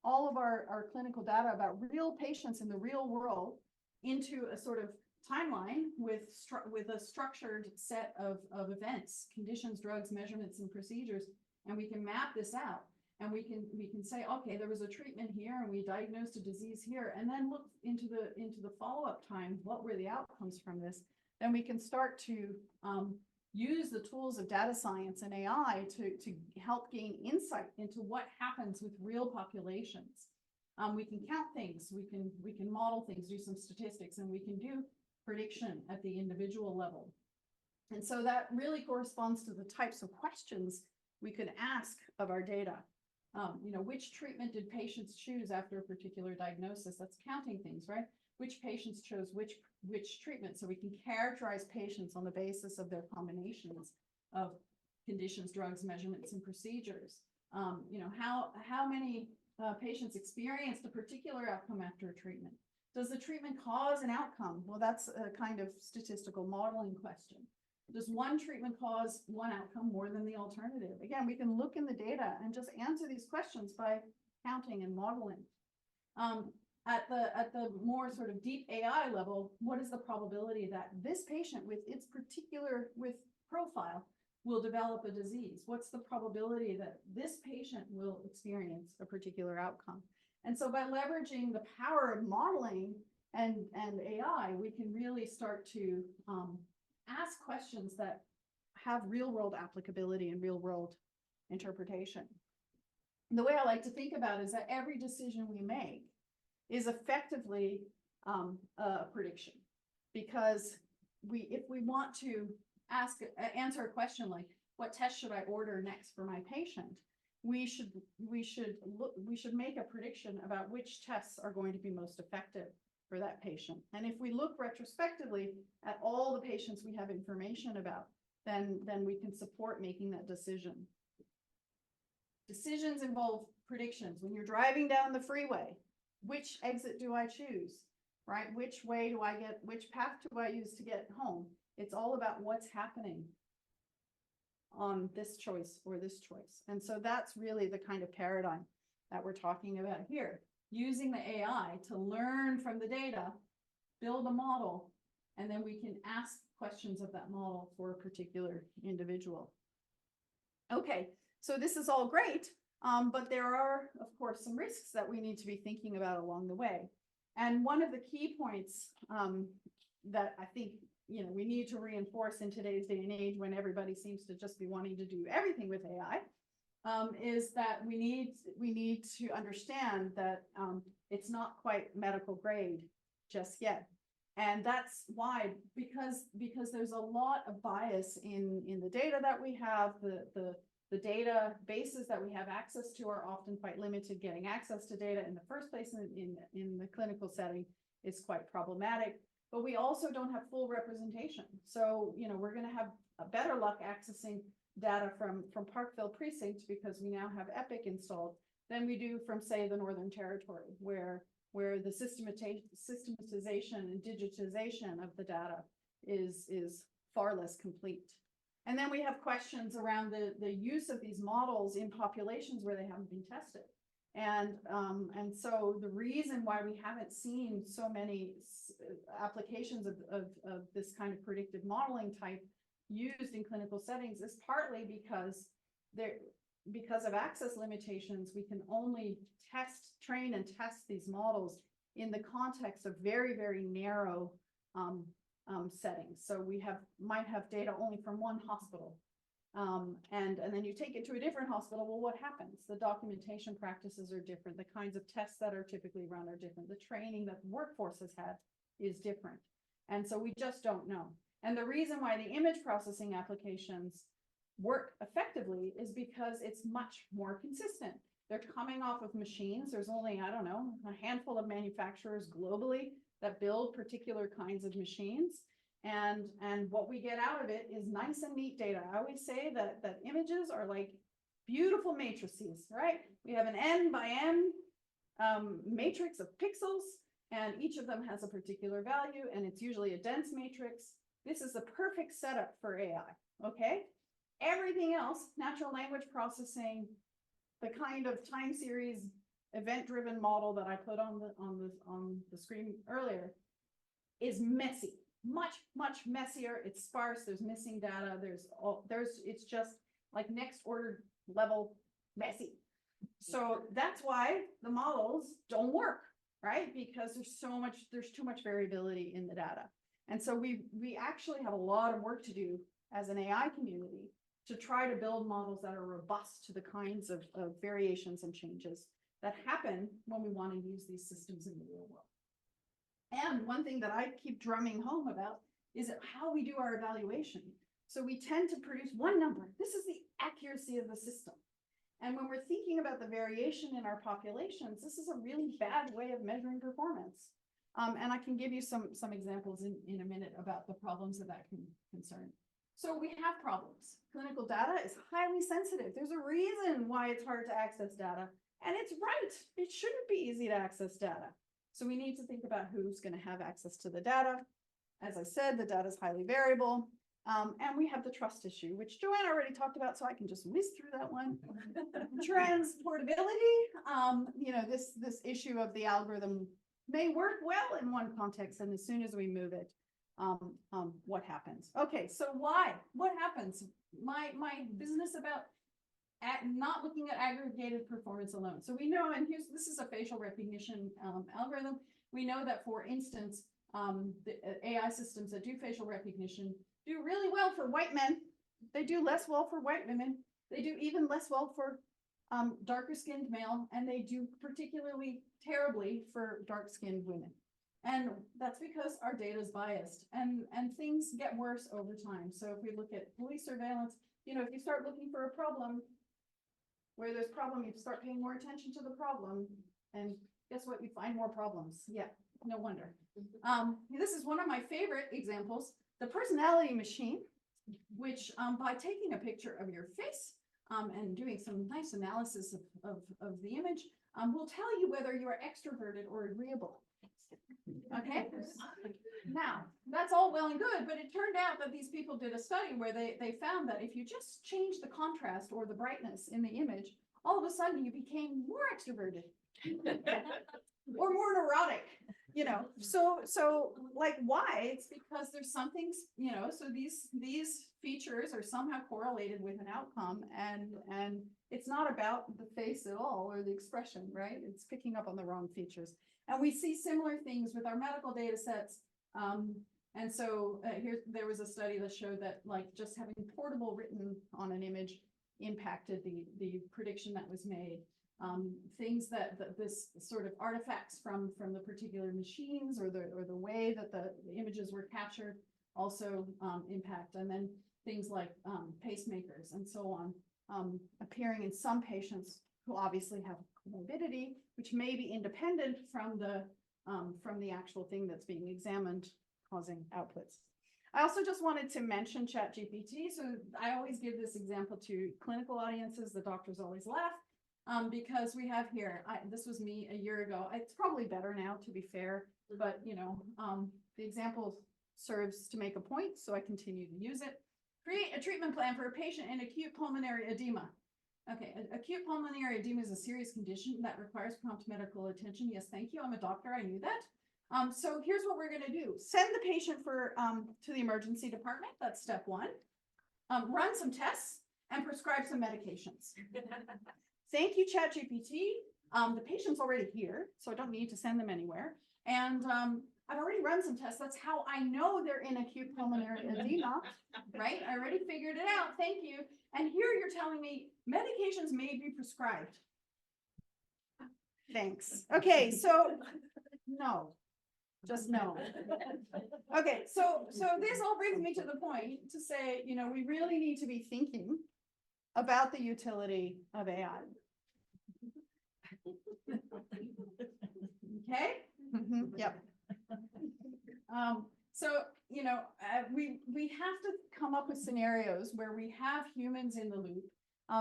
all of our clinical data about real patients in the real world into a sort of timeline with a structured set of events, conditions, drugs, measurements, and procedures, and we can map this out, And we can say, okay, there was a treatment here and we diagnosed a disease here, and then look into the follow-up time, what were the outcomes from this? Then we can start to use the tools of data science and AI to help gain insight into what happens with real populations. We can count things, we can model things, do some statistics, and we can do prediction at the individual level. And so that really corresponds to the types of questions we could ask of our data. You know, which treatment did patients choose after a particular diagnosis? That's counting things, right? Which patients chose which treatment, so we can characterize patients on the basis of their combinations of conditions, drugs, measurements, and procedures. You know, how many patients experienced a particular outcome after a treatment? Does the treatment cause an outcome? Well, that's a kind of statistical modeling question. Does one treatment cause one outcome more than the alternative? Again, we can look in the data and just answer these questions by counting and modeling. At the more sort of deep AI level, what is the probability that this patient with its particular profile will develop a disease? What's the probability that this patient will experience a particular outcome? And so by leveraging the power of modeling and AI, we can really start to ask questions that have real world applicability and real world interpretation. And the way I like to think about it is that every decision we make is effectively a prediction, because if we want to answer a question like, what test should I order next for my patient, we should make a prediction about which tests are going to be most effective for that patient. And if we look retrospectively at all the patients we have information about, then we can support making that decision. Decisions involve predictions. When you're driving down the freeway, which exit do I choose, right? Which path do I use to get home? It's all about what's happening on this choice or this choice. And so that's really the kind of paradigm that we're talking about here. Using the AI to learn from the data, build a model, and then we can ask questions of that model for a particular individual. Okay, so this is all great, but there are, of course, some risks that we need to be thinking about along the way. And one of the key points that I think we need to reinforce in today's day and age, when everybody seems to just be wanting to do everything with AI, is that we need to understand that it's not quite medical grade just yet. And that's why, because there's a lot of bias in the data that we have, the databases that we have access to are often quite limited. Getting access to data in the first place in the clinical setting is quite problematic, but we also don't have full representation. So, we're going to have a better luck accessing data from Parkville Precinct, because we now have Epic installed, than we do from, say, the Northern Territory, where the systematization and digitization of the data is far less complete. And then we have questions around the use of these models in populations where they haven't been tested. And so the reason why we haven't seen so many applications of this kind of predictive modeling type used in clinical settings is partly because of access limitations. We can only train and test these models in the context of very, very narrow settings. So we might have data only from one hospital. And then you take it to a different hospital. Well, what happens? The documentation practices are different. The kinds of tests that are typically run are different. The training that the workforce has had is different. And so we just don't know. And the reason why the image processing applications work effectively is because it's much more consistent. They're coming off of machines. There's only, I don't know, a handful of manufacturers globally that build particular kinds of machines. And what we get out of it is nice and neat data. I always say that images are like beautiful matrices, right? We have an N by N matrix of pixels, and each of them has a particular value, and it's usually a dense matrix. This is the perfect setup for AI, okay? Everything else, natural language processing, the kind of time series event-driven model that I put on the screen earlier, is messy. Much messier. It's sparse. There's missing data. It's just like next order level messy. So that's why the models don't work, right? Because there's too much variability in the data. And so we actually have a lot of work to do as an AI community to try to build models that are robust to the kinds of variations and changes that happen when we want to use these systems in the real world. And one thing that I keep drumming home about is how we do our evaluation. So we tend to produce one number. This is the accuracy of the system. And when we're thinking about the variation in our populations, this is a really bad way of measuring performance. And I can give you some examples in a minute about the problems that can concern. So we have problems. Clinical data is highly sensitive. There's a reason why it's hard to access data. And it's right. It shouldn't be easy to access data. So we need to think about who's going to have access to the data. As I said, the data is highly variable. And we have the trust issue, which Joanna already talked about, so I can just whiz through that one. Transportability, this issue of the algorithm may work well in one context, and as soon as we move it, what happens? Okay, so why? What happens? My business about not looking at aggregated performance alone. So we know, and this is a facial recognition algorithm. We know that, for instance, the AI systems that do facial recognition do really well for white men. They do less well for white women. They do even less well for darker skinned male, and they do particularly terribly for dark skinned women. And that's because our data is biased, and things get worse over time. So if we look at police surveillance, if you start looking for a problem where there's problem, you start paying more attention to the problem, and guess what? You find more problems. Yeah, no wonder. This is one of my favorite examples. The personality machine, which by taking a picture of your face and doing some nice analysis of the image, will tell you whether you are extroverted or agreeable. Okay. Now, that's all well and good, but it turned out that these people did a study where they found that if you just change the contrast or the brightness in the image, all of a sudden you became more extroverted or more neurotic. So like why? It's because there's some things, so these features are somehow correlated with an outcome, and it's not about the face at all or the expression, right? It's picking up on the wrong features. And we see similar things with our medical data sets. And so there was a study that showed that like just having portable written on an image impacted the prediction that was made. Things that this sort of artifacts from the particular machines or the way that the images were captured also impact. And then things like pacemakers and so on appearing in some patients who obviously have comorbidity, which may be independent from the actual thing that's being examined, causing outputs. I also just wanted to mention ChatGPT. So I always give this example to clinical audiences. The doctors always laugh. Because we have here, this was me a year ago. It's probably better now, to be fair, but the example serves to make a point, so I continue to use it. Create a treatment plan for a patient in acute pulmonary edema. Okay, acute pulmonary edema is a serious condition that requires prompt medical attention. Yes, thank you. I'm a doctor. I knew that. So here's what we're going to do. Send the patient to the emergency department. That's step one. Run some tests and prescribe some medications. Thank you, ChatGPT. The patient's already here, so I don't need to send them anywhere. And I've already run some tests. That's how I know they're in acute pulmonary edema, right? I already figured it out. Thank you. And here you're telling me medications may be prescribed. Thanks. Okay, so no, just no. Okay, so this all brings me to the point to say, we really need to be thinking about the utility of AI. Okay? Yep. So, we have to come up with scenarios where we have humans in the loop,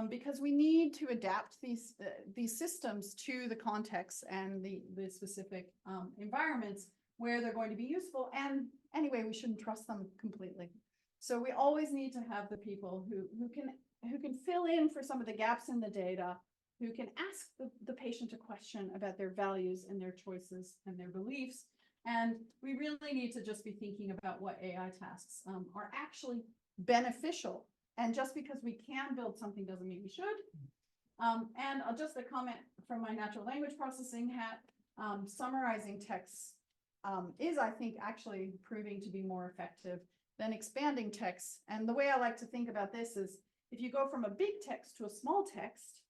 because we need to adapt these systems to the context and the specific environments where they're going to be useful. And anyway, we shouldn't trust them completely. So we always need to have the people who can fill in for some of the gaps in the data, who can ask the patient a question about their values and their choices and their beliefs. And we really need to just be thinking about what AI tasks are actually beneficial. And just because we can build something doesn't mean we should. And just a comment from my natural language processing hat, summarizing texts is, I think, actually proving to be more effective than expanding text. And the way I like to think about this is if you go from a big text to a small text,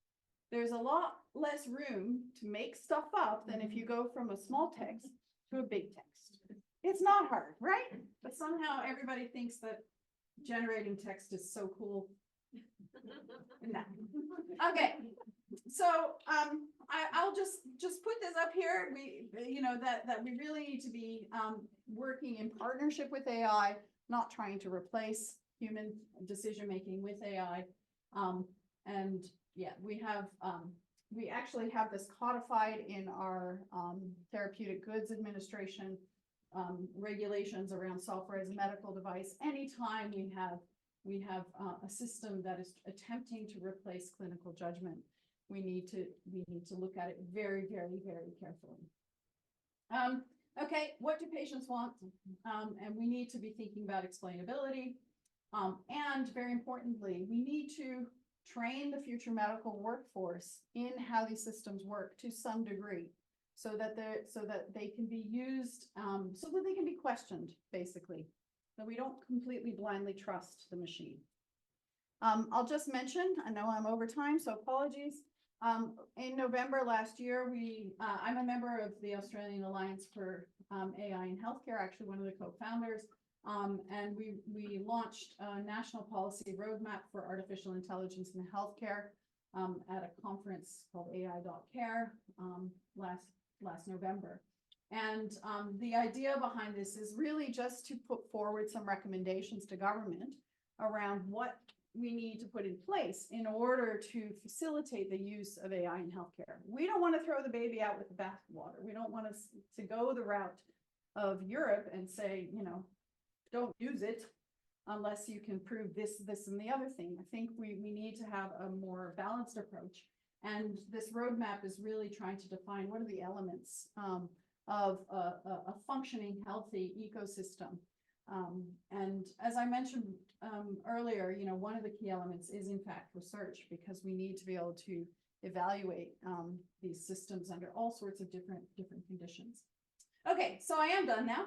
there's a lot less room to make stuff up than if you go from a small text to a big text. It's not hard, right? But somehow everybody thinks that generating text is so cool. No. Okay. So I'll just put this up here. We, you know, that we really need to be working in partnership with AI, not trying to replace human decision making with AI. And yeah, we actually have this codified in our Therapeutic Goods Administration regulations around software as a medical device. Anytime we have a system that is attempting to replace clinical judgment, we need to look at it very, very, very carefully. Okay, what do patients want? And we need to be thinking about explainability. And very importantly, we need to train the future medical workforce in how these systems work to some degree, so that they can be used, so that they can be questioned, basically, that we don't completely blindly trust the machine. I'll just mention, I know I'm over time, so apologies. In November last year, I'm a member of the Australian Alliance for AI in Healthcare, actually one of the co-founders. And we launched a national policy roadmap for artificial intelligence in healthcare at a conference called AI.care last November. And the idea behind this is really just to put forward some recommendations to government around what we need to put in place in order to facilitate the use of AI in healthcare. We don't want to throw the baby out with the bathwater. We don't want to go the route of Europe and say, you know, don't use it unless you can prove this, this, and the other thing. I think we need to have a more balanced approach. And this roadmap is really trying to define what are the elements of a functioning, healthy ecosystem. And as I mentioned earlier, you know, one of the key elements is in fact research, because we need to be able to evaluate these systems under all sorts of different conditions. Okay, so I am done now.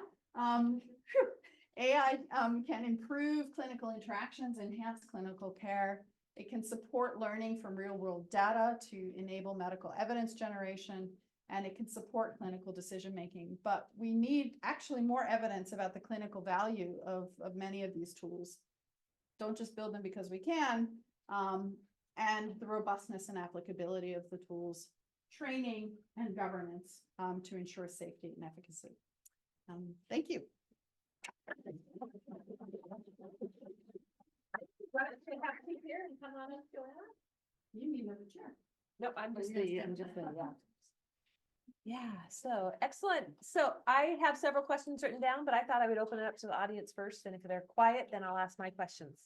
AI can improve clinical interactions, enhance clinical care. It can support learning from real-world data to enable medical evidence generation, and it can support clinical decision-making. But we need actually more evidence about the clinical value of many of these tools. Don't just build them because we can, and the robustness and applicability of the tools, training and governance to ensure safety and efficacy. Thank you. Here and come on up, Joanna. You mean the chair? Nope, I'm just yeah. Yeah, so excellent. So I have several questions written down, but I thought I would open it up to the audience first. And if they're quiet, then I'll ask my questions.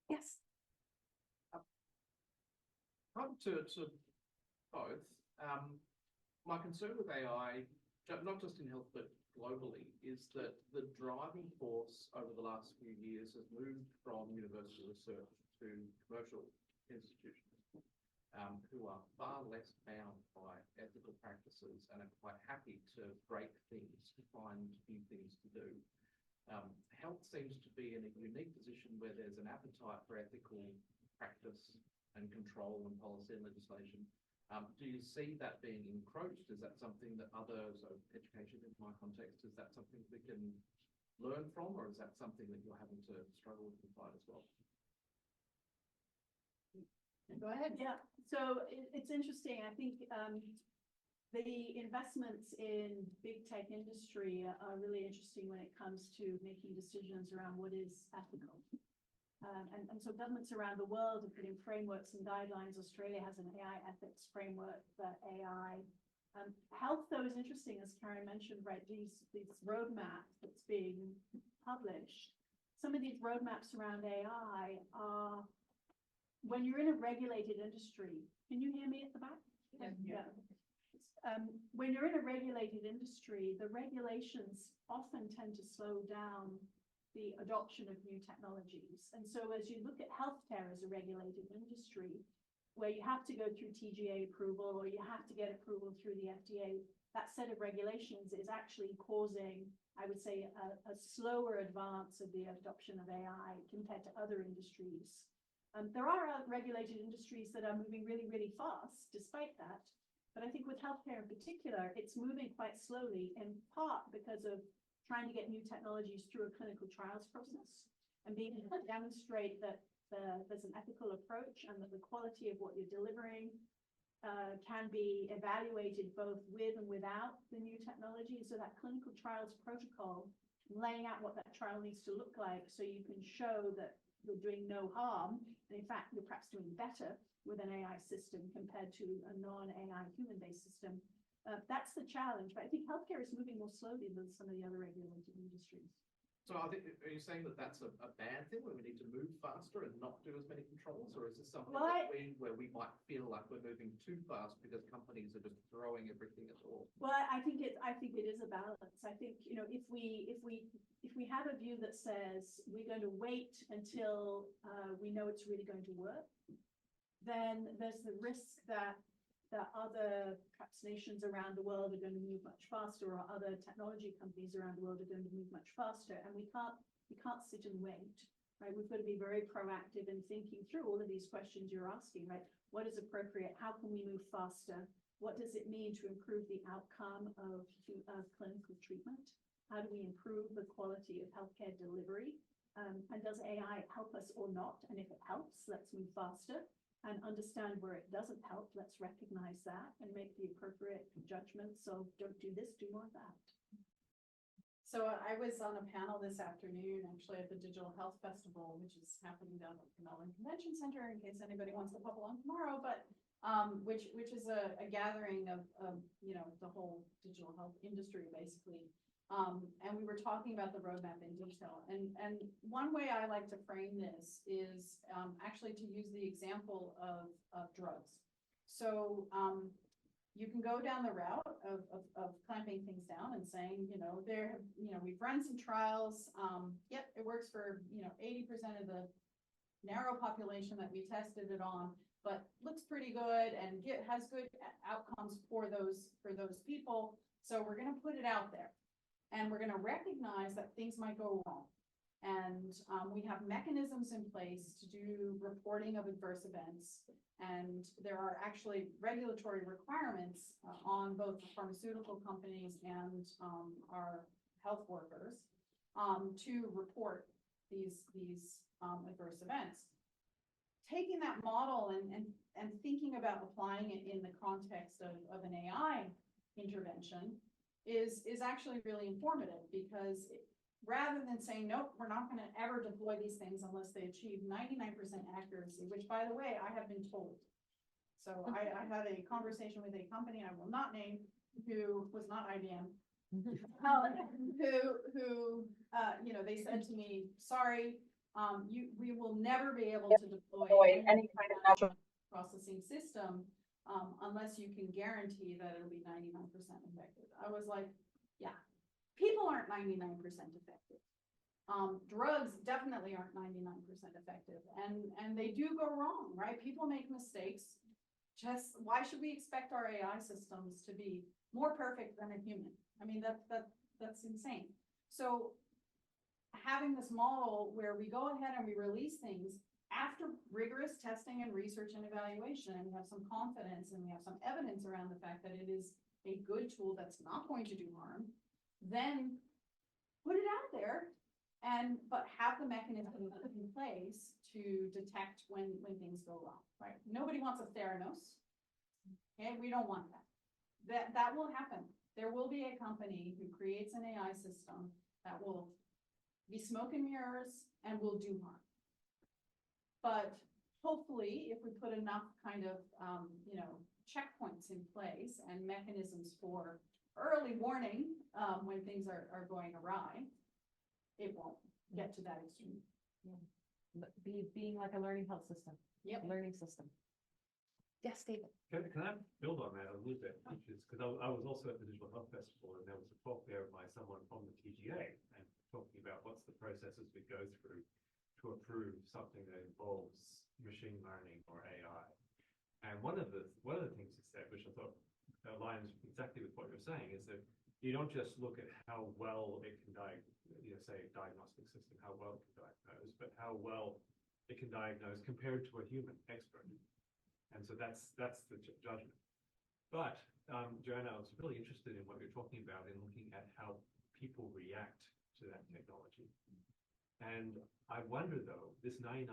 Yes. To both. My concern with AI, not just in health, but globally, is that the driving force over the last few years has moved from university research to commercial institutions who are far less bound by ethical practices and are quite happy to break things to find new things to do. Health seems to be in a unique position where there's an appetite for ethical practice and control and policy and legislation. Do you see that being encroached? Is that something that others, education in my context, is that something we can learn from, or is that something that you're having to struggle with and fight as well? Go ahead. Yeah, so it's interesting. I think the investments in big tech industry are really interesting when it comes to making decisions around what is ethical. And so governments around the world are putting frameworks and guidelines. Australia has an AI ethics framework for AI. Health, though, is interesting, as Karin mentioned, right? These roadmap that's being published. Some of these roadmaps around AI are, when you're in a regulated industry, can you hear me at the back? Yeah. When you're in a regulated industry, the regulations often tend to slow down the adoption of new technologies. And so as you look at healthcare as a regulated industry, where you have to go through TGA approval or you have to get approval through the FDA, that set of regulations is actually causing, I would say, a slower advance of the adoption of AI compared to other industries. There are regulated industries that are moving really, really fast despite that. But I think with healthcare in particular, it's moving quite slowly, in part because of trying to get new technologies through a clinical trials process and being able to demonstrate that there's an ethical approach and that the quality of what you're delivering can be evaluated both with and without the new technology. So that clinical trials protocol, laying out what that trial needs to look like so you can show that you're doing no harm, and in fact, you're perhaps doing better with an AI system compared to a non-AI human-based system. That's the challenge, but I think healthcare is moving more slowly than some of the other regulated industries. So are you saying that that's a bad thing, where we need to move faster and not do as many controls, or is this something where we might feel like we're moving too fast because companies are just throwing everything at all? Well, I think it is a balance. I think, you know, if we have a view that says we're going to wait until we know it's really going to work, then there's the risk that other perhaps nations around the world are going to move much faster, or other technology companies around the world are going to move much faster, and we can't sit and wait, right? We've got to be very proactive in thinking through all of these questions you're asking, right? What is appropriate? How can we move faster? What does it mean to improve the outcome of clinical treatment? How do we improve the quality of healthcare delivery? And does AI help us or not? And if it helps, let's move faster. And understand where it doesn't help. Let's recognize that and make the appropriate judgments. So don't do this, do more of that. So I was on a panel this afternoon, actually, at the Digital Health Festival, which is happening down at the Melbourne Convention Center, in case anybody wants to pop along tomorrow, but which is a gathering of you know, the whole digital health industry, basically. And we were talking about the roadmap in detail. And one way I like to frame this is actually to use the example of drugs. So you can go down the route of clamping things down and saying, you know, we've run some trials. Yep, it works for, you know, 80% of the narrow population that we tested it on, but looks pretty good and has good outcomes for those people. So we're going to put it out there. And we're going to recognize that things might go wrong. And we have mechanisms in place to do reporting of adverse events. And there are actually regulatory requirements on both the pharmaceutical companies and our health workers to report these adverse events. Taking that model and thinking about applying it in the context of an AI intervention is actually really informative, because rather than saying, nope, we're not going to ever deploy these things unless they achieve 99% accuracy, which, by the way, I have been told. So I had a conversation with a company I will not name, who was not IBM, who you know, they said to me, sorry, we will never be able to deploy any kind of natural processing system unless you can guarantee that it'll be 99% effective. I was like, yeah, people aren't 99% effective. Drugs definitely aren't 99% effective, and they do go wrong, right? People make mistakes. Just why should we expect our AI systems to be more perfect than a human? I mean, that's insane. So having this model where we go ahead and we release things after rigorous testing and research and evaluation, and we have some confidence and we have some evidence around the fact that it is a good tool that's not going to do harm, then put it out there, but have the mechanism in place to detect when things go wrong, right? Nobody wants a Theranos. Okay, we don't want that. That will happen. There will be a company who creates an AI system that will be smoke and mirrors and will do harm. But hopefully, if we put enough kind of, you know, checkpoints in place and mechanisms for early warning when things are going awry, it won't get to that extreme. Yeah. Being like a learning health system. Yep. Learning system. Yes, David. Can I build on that a little bit? Which is because I was also at the Digital Health Festival, and there was a talk there by someone from the TGA, and talking about what's the processes we go through to approve something that involves machine learning or AI. And one of the things you said, which I thought aligns exactly with what you're saying, is that you don't just look at how well it can say a diagnostic system, how well it can diagnose, but how well it can diagnose compared to a human expert. And so that's the judgment. But Joanna, I was really interested in what you're talking about in looking at how people react to that technology. And I wonder though, this 99%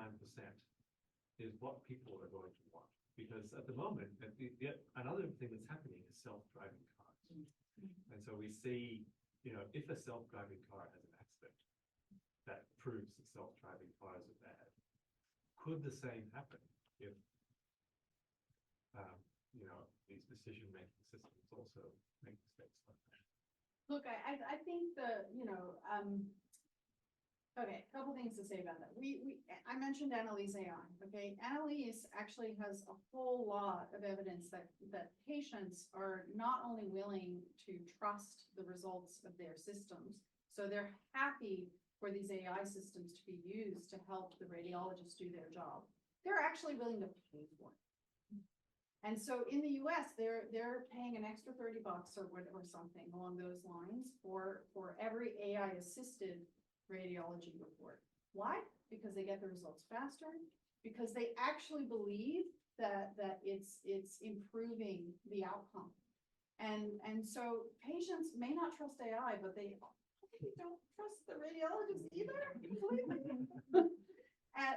is what people are going to want. Because at the moment, another thing that's happening is self-driving cars. And so we see, if a self-driving car has an accident, that proves that self-driving cars are bad. Could the same happen if, these decision-making systems also make mistakes like that? Look, I think okay, a couple things to say about that. I mentioned Annalise AI, okay? Annalise actually has a whole lot of evidence that patients are not only willing to trust the results of their systems, so they're happy for these AI systems to be used to help the radiologists do their job. They're actually willing to pay for it. And so in the US, they're paying an extra $30 or something along those lines for every AI assisted radiology report. Why? Because they get the results faster, because they actually believe that it's improving the outcome. And so patients may not trust AI, but they don't trust the radiologist either.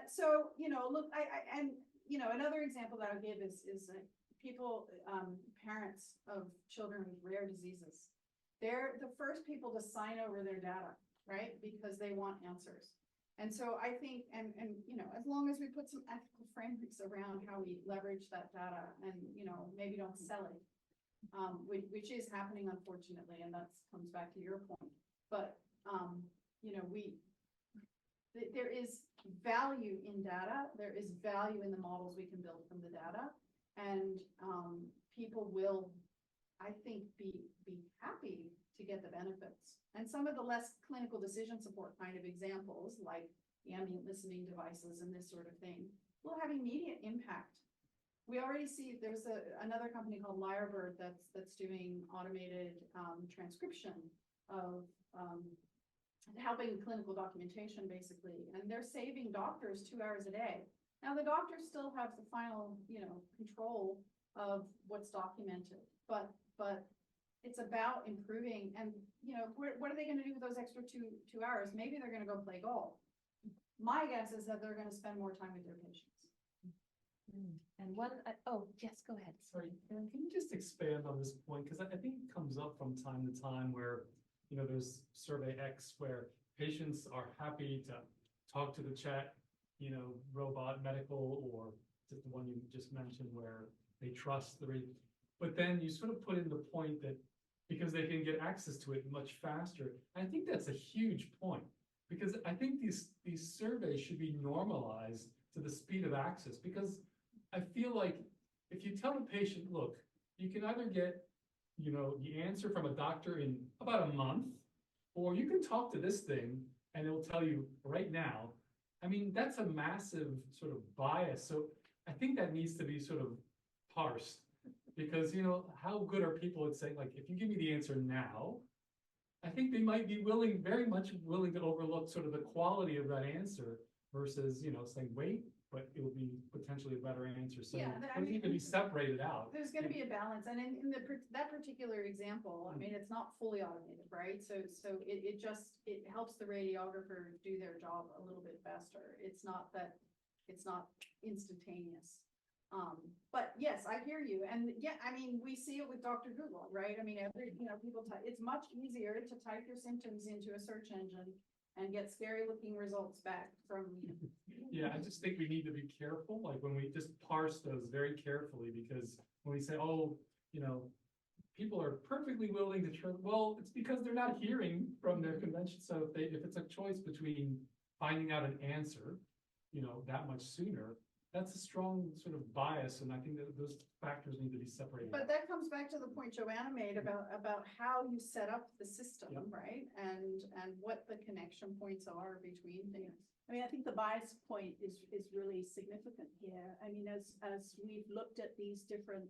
So, look, another example that I'll give is people, parents of children with rare diseases. They're the first people to sign over their data, right? Because they want answers. And so I think, and as long as we put some ethical frameworks around how we leverage that data and, maybe don't sell it, which is happening, unfortunately, and that comes back to your point. But, there is value in data. There is value in the models we can build from the data. And people will, I think, be happy to get the benefits. And some of the less clinical decision support kind of examples, like the ambient listening devices and this sort of thing, will have immediate impact. We already see there's another company called Lyrebird that's doing automated transcription of helping clinical documentation, basically, and they're saving doctors 2 hours a day. Now the doctors still have the final, control of what's documented, but it's about improving. And what are they going to do with those extra two hours? Maybe they're going to go play golf. My guess is that they're going to spend more time with their patients. And yes, go ahead. Sorry, Karin, can you just expand on this point? Because I think it comes up from time to time where, there's survey X where patients are happy to talk to the chat, robot medical, or just the one you just mentioned where they trust but then you sort of put in the point that because they can get access to it much faster. I think that's a huge point, because I think these surveys should be normalized to the speed of access, because I feel like if you tell a patient, look, you can either get, the answer from a doctor in about a month, or you can talk to this thing and it'll tell you right now. I mean, that's a massive sort of bias. So I think that needs to be sort of parsed, because, how good are people at saying, like, if you give me the answer now, I think they might be very much willing to overlook sort of the quality of that answer versus, saying, wait, but it will be potentially a better answer. So Yeah, it need to be separated out. There's going to be a balance, and in that particular example, I mean, it's not fully automated, right? So it helps the radiographer do their job a little bit faster. It's not instantaneous. But yes, I hear you, and yeah, I mean, we see it with Dr. Google, right? I mean, people type. It's much easier to type your symptoms into a search engine and get scary looking results back from. Yeah, I just think we need to be careful, like when we just parse those very carefully, because when we say, oh, people are perfectly willing to try, well, it's because they're not hearing from their convention. So if it's a choice between finding out an answer, that much sooner, that's a strong sort of bias, and I think that those factors need to be separated. But that comes back to the point Joanna made about how you set up the system, Yep. right? And what the connection points are between things. I mean, I think the bias point is really significant here. I mean, as we've looked at these different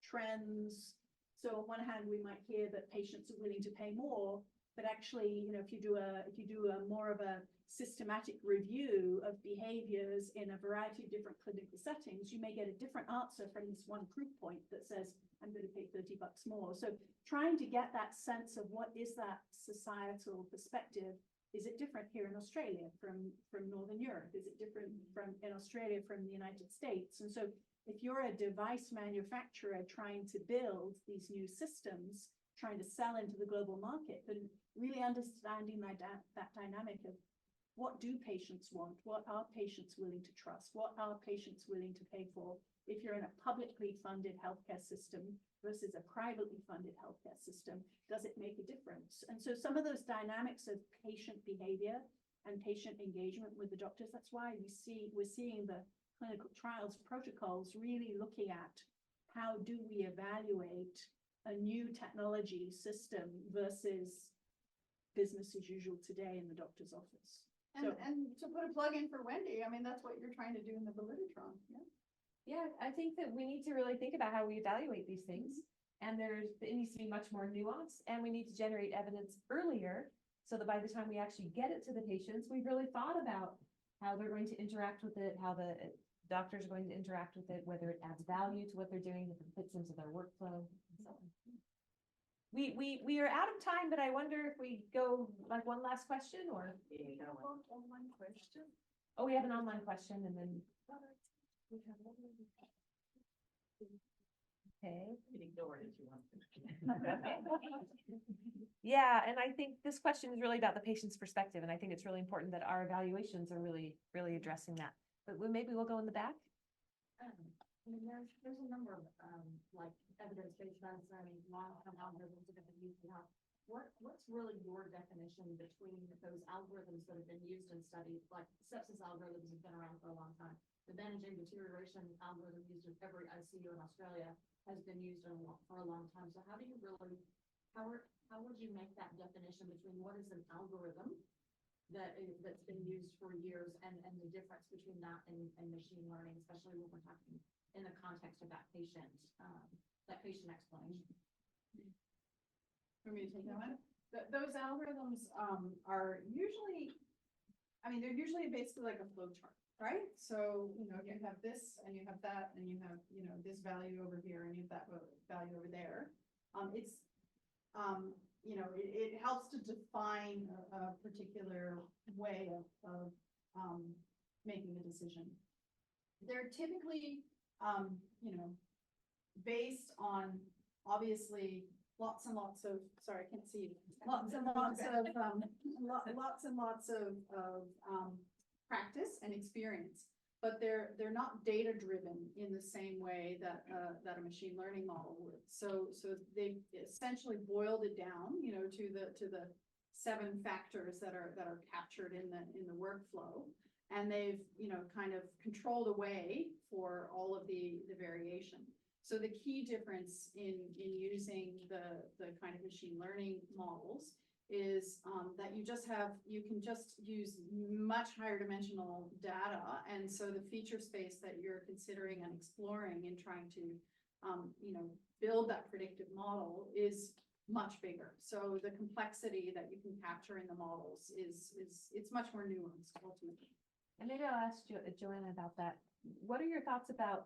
trends, so on one hand, we might hear that patients are willing to pay more, but actually, you know, if you do a more of a systematic review of behaviors in a variety of different clinical settings, you may get a different answer from this one proof point that says, I'm going to pay $30 more. So trying to get that sense of what is that societal perspective. Is it different here in Australia from Northern Europe? Is it different in Australia from the United States? And so if you're a device manufacturer trying to build these new systems, trying to sell into the global market, then really understanding that dynamic of what do patients want? What are patients willing to trust? What are patients willing to pay for? If you're in a publicly funded healthcare system versus a privately funded healthcare system, does it make a difference? And so some of those dynamics of patient behavior and patient engagement with the doctors, that's why we're seeing the clinical trials protocols really looking at how do we evaluate a new technology system versus business as usual today in the doctor's office. And to put a plug in for Wendy, I mean, that's what you're trying to do in the Validitron, yeah? Yeah, I think that we need to really think about how we evaluate these things. And it needs to be much more nuanced, and we need to generate evidence earlier so that by the time we actually get it to the patients, we've really thought about how they're going to interact with it, how the doctors are going to interact with it, whether it adds value to what they're doing, if it fits into their workflow, and so on. We are out of time, but I wonder if we go like one last question or. Online question? Oh, we have an online question and then. Okay. You can ignore it if you want. Yeah, and I think this question is really about the patient's perspective, and I think it's really important that our evaluations are really addressing that. But maybe we'll go in the back. I mean, there's a number of, like evidence-based medicine, I mean, long-term algorithms that have been used now. What's really your definition between those algorithms that have been used in studies, like sepsis algorithms have been around for a long time. The managing deterioration algorithm used in every ICU in Australia has been used for a long time. So how do you really, how would you make that definition between what is an algorithm that's been used for years and the difference between that and machine learning, especially when we're talking in the context of that patient explanation? For me to take that one? Those algorithms are usually, I mean, they're usually basically like a flow chart, right? So, you know, you have this and you have that and you have, you know, this value over here and you have that value over there. You know, it helps to define a particular way of making a decision. They're typically, you know, based on obviously lots and lots of, sorry, I can't see, lots and lots of practice and experience, but they're not data driven in the same way that a machine learning model would. So they've essentially boiled it down, you know, to the 7 factors that are captured in the workflow. And they've, you know, kind of controlled away for all of the variation. So the key difference in using the kind of machine learning models is that you can just use much higher dimensional data. And so the feature space that you're considering and exploring and trying to, you know, build that predictive model is much bigger. So the complexity that you can capture in the models it's much more nuanced ultimately. And maybe I'll ask Joanna about that. What are your thoughts about,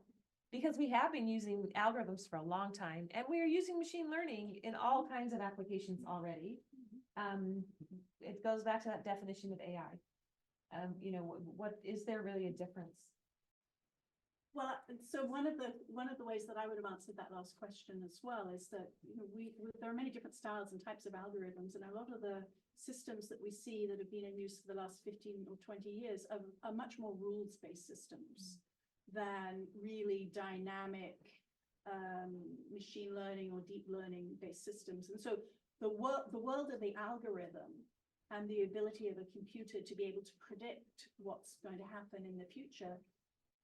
because we have been using algorithms for a long time and we are using machine learning in all kinds of applications already. It goes back to that definition of AI. You know, what is there really a difference? Well, so one of the ways that I would have answered that last question as well is that, you know, there are many different styles and types of algorithms, and a lot of the systems that we see that have been in use for the last 15 or 20 years are much more rules-based systems than really dynamic machine learning or deep learning based systems. And so the world of the algorithm and the ability of a computer to be able to predict what's going to happen in the future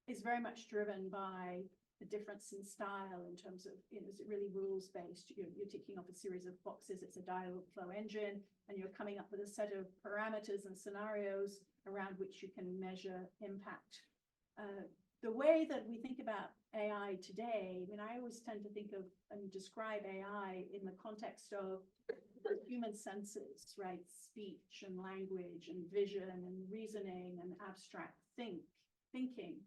is very much driven by the difference in style in terms of, is it really rules based? You're ticking off a series of boxes, it's a dialogue flow engine, and you're coming up with a set of parameters and scenarios around which you can measure impact. The way that we think about AI today, I mean, I always tend to think of and describe AI in the context of the human senses, right? Speech and language and vision and reasoning and abstract thinking.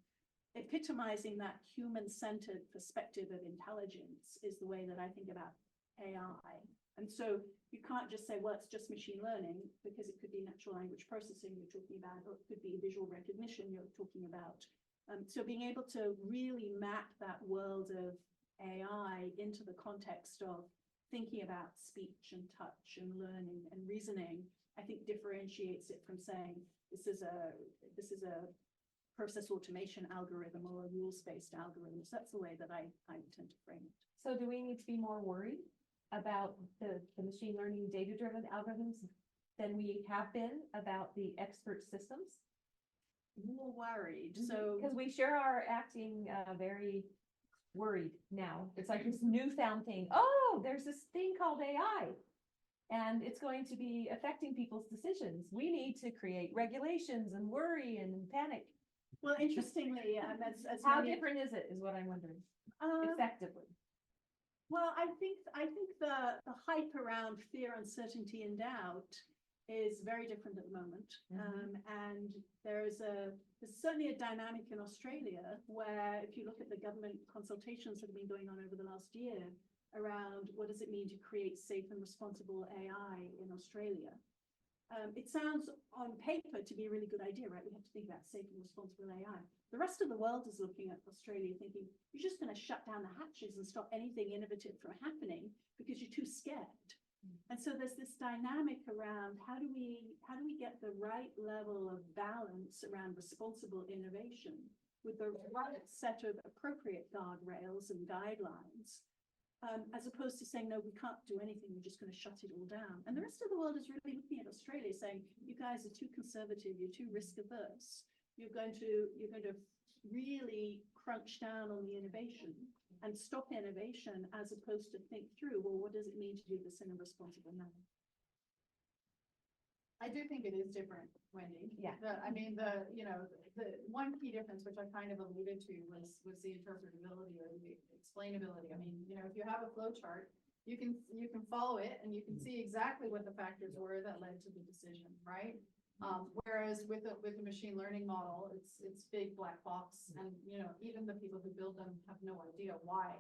Epitomizing that human-centered perspective of intelligence is the way that I think about AI. And so you can't just say, well, it's just machine learning, because it could be natural language processing you're talking about, or it could be visual recognition you're talking about. So being able to really map that world of AI into the context of thinking about speech and touch and learning and reasoning, I think differentiates it from saying this is a process automation algorithm or a rules-based algorithm. So that's the way that I tend to frame it. So do we need to be more worried about the machine learning data-driven algorithms than we have been about the expert systems? More worried. So Because we sure are acting very worried now. It's like this newfound thing. Oh, there's this thing called AI. And it's going to be affecting people's decisions. We need to create regulations and worry and panic. well, interestingly, as How many- different is it, is what I'm wondering, Uh, effectively? Well, I think the hype around fear, uncertainty, and doubt is very different at the moment. And there's certainly a dynamic in Australia where, if you look at the government consultations that have been going on over the last year around what does it mean to create safe and responsible AI in Australia. It sounds on paper to be a really good idea, right? We have to think about safe and responsible AI. The rest of the world is looking at Australia thinking, you're just going to shut down the hatches and stop anything innovative from happening because you're too scared. And so there's this dynamic around how do we get the right level of balance around responsible innovation with the right set of appropriate guardrails and guidelines, as opposed to saying, no, we can't do anything, we're just going to shut it all down. And the rest of the world is really looking at Australia saying, you guys are too conservative, you're too risk averse. You're going to really crunch down on the innovation and stop innovation, as opposed to think through, well, what does it mean to do this in a responsible manner? I do think it is different, Wendy. Yeah. The one key difference, which I kind of alluded to, was the interpretability or the explainability. I mean, if you have a flow chart, you can follow it and you can see exactly what the factors were that led to the decision, right? Whereas with a machine learning model, it's big black box, and even the people who build them have no idea why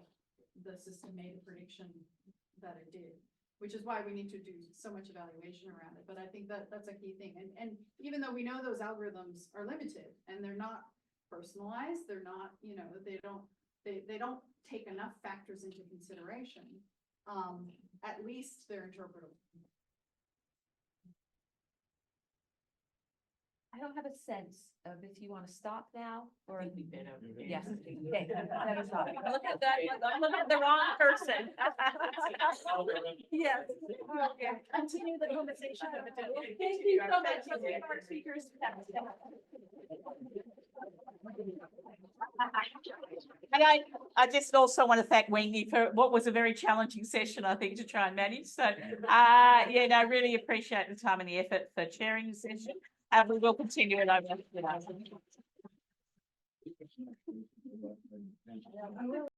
the system made a prediction that it did, which is why we need to do so much evaluation around it. But I think that's a key thing. And even though we know those algorithms are limited and they're not personalized, they're not, they don't take enough factors into consideration, at least they're interpretable. I don't have a sense of if you want to stop now or. Yes. Okay, better stop. Look at that, I'm looking at the wrong person. Yes. Okay. Continue the conversation. Thank you so much. Let's give our speakers. And I just also want to thank Wendy for what was a very challenging session, I think, to try and manage. So, I really appreciate the time and the effort for chairing the session. And we will continue it over.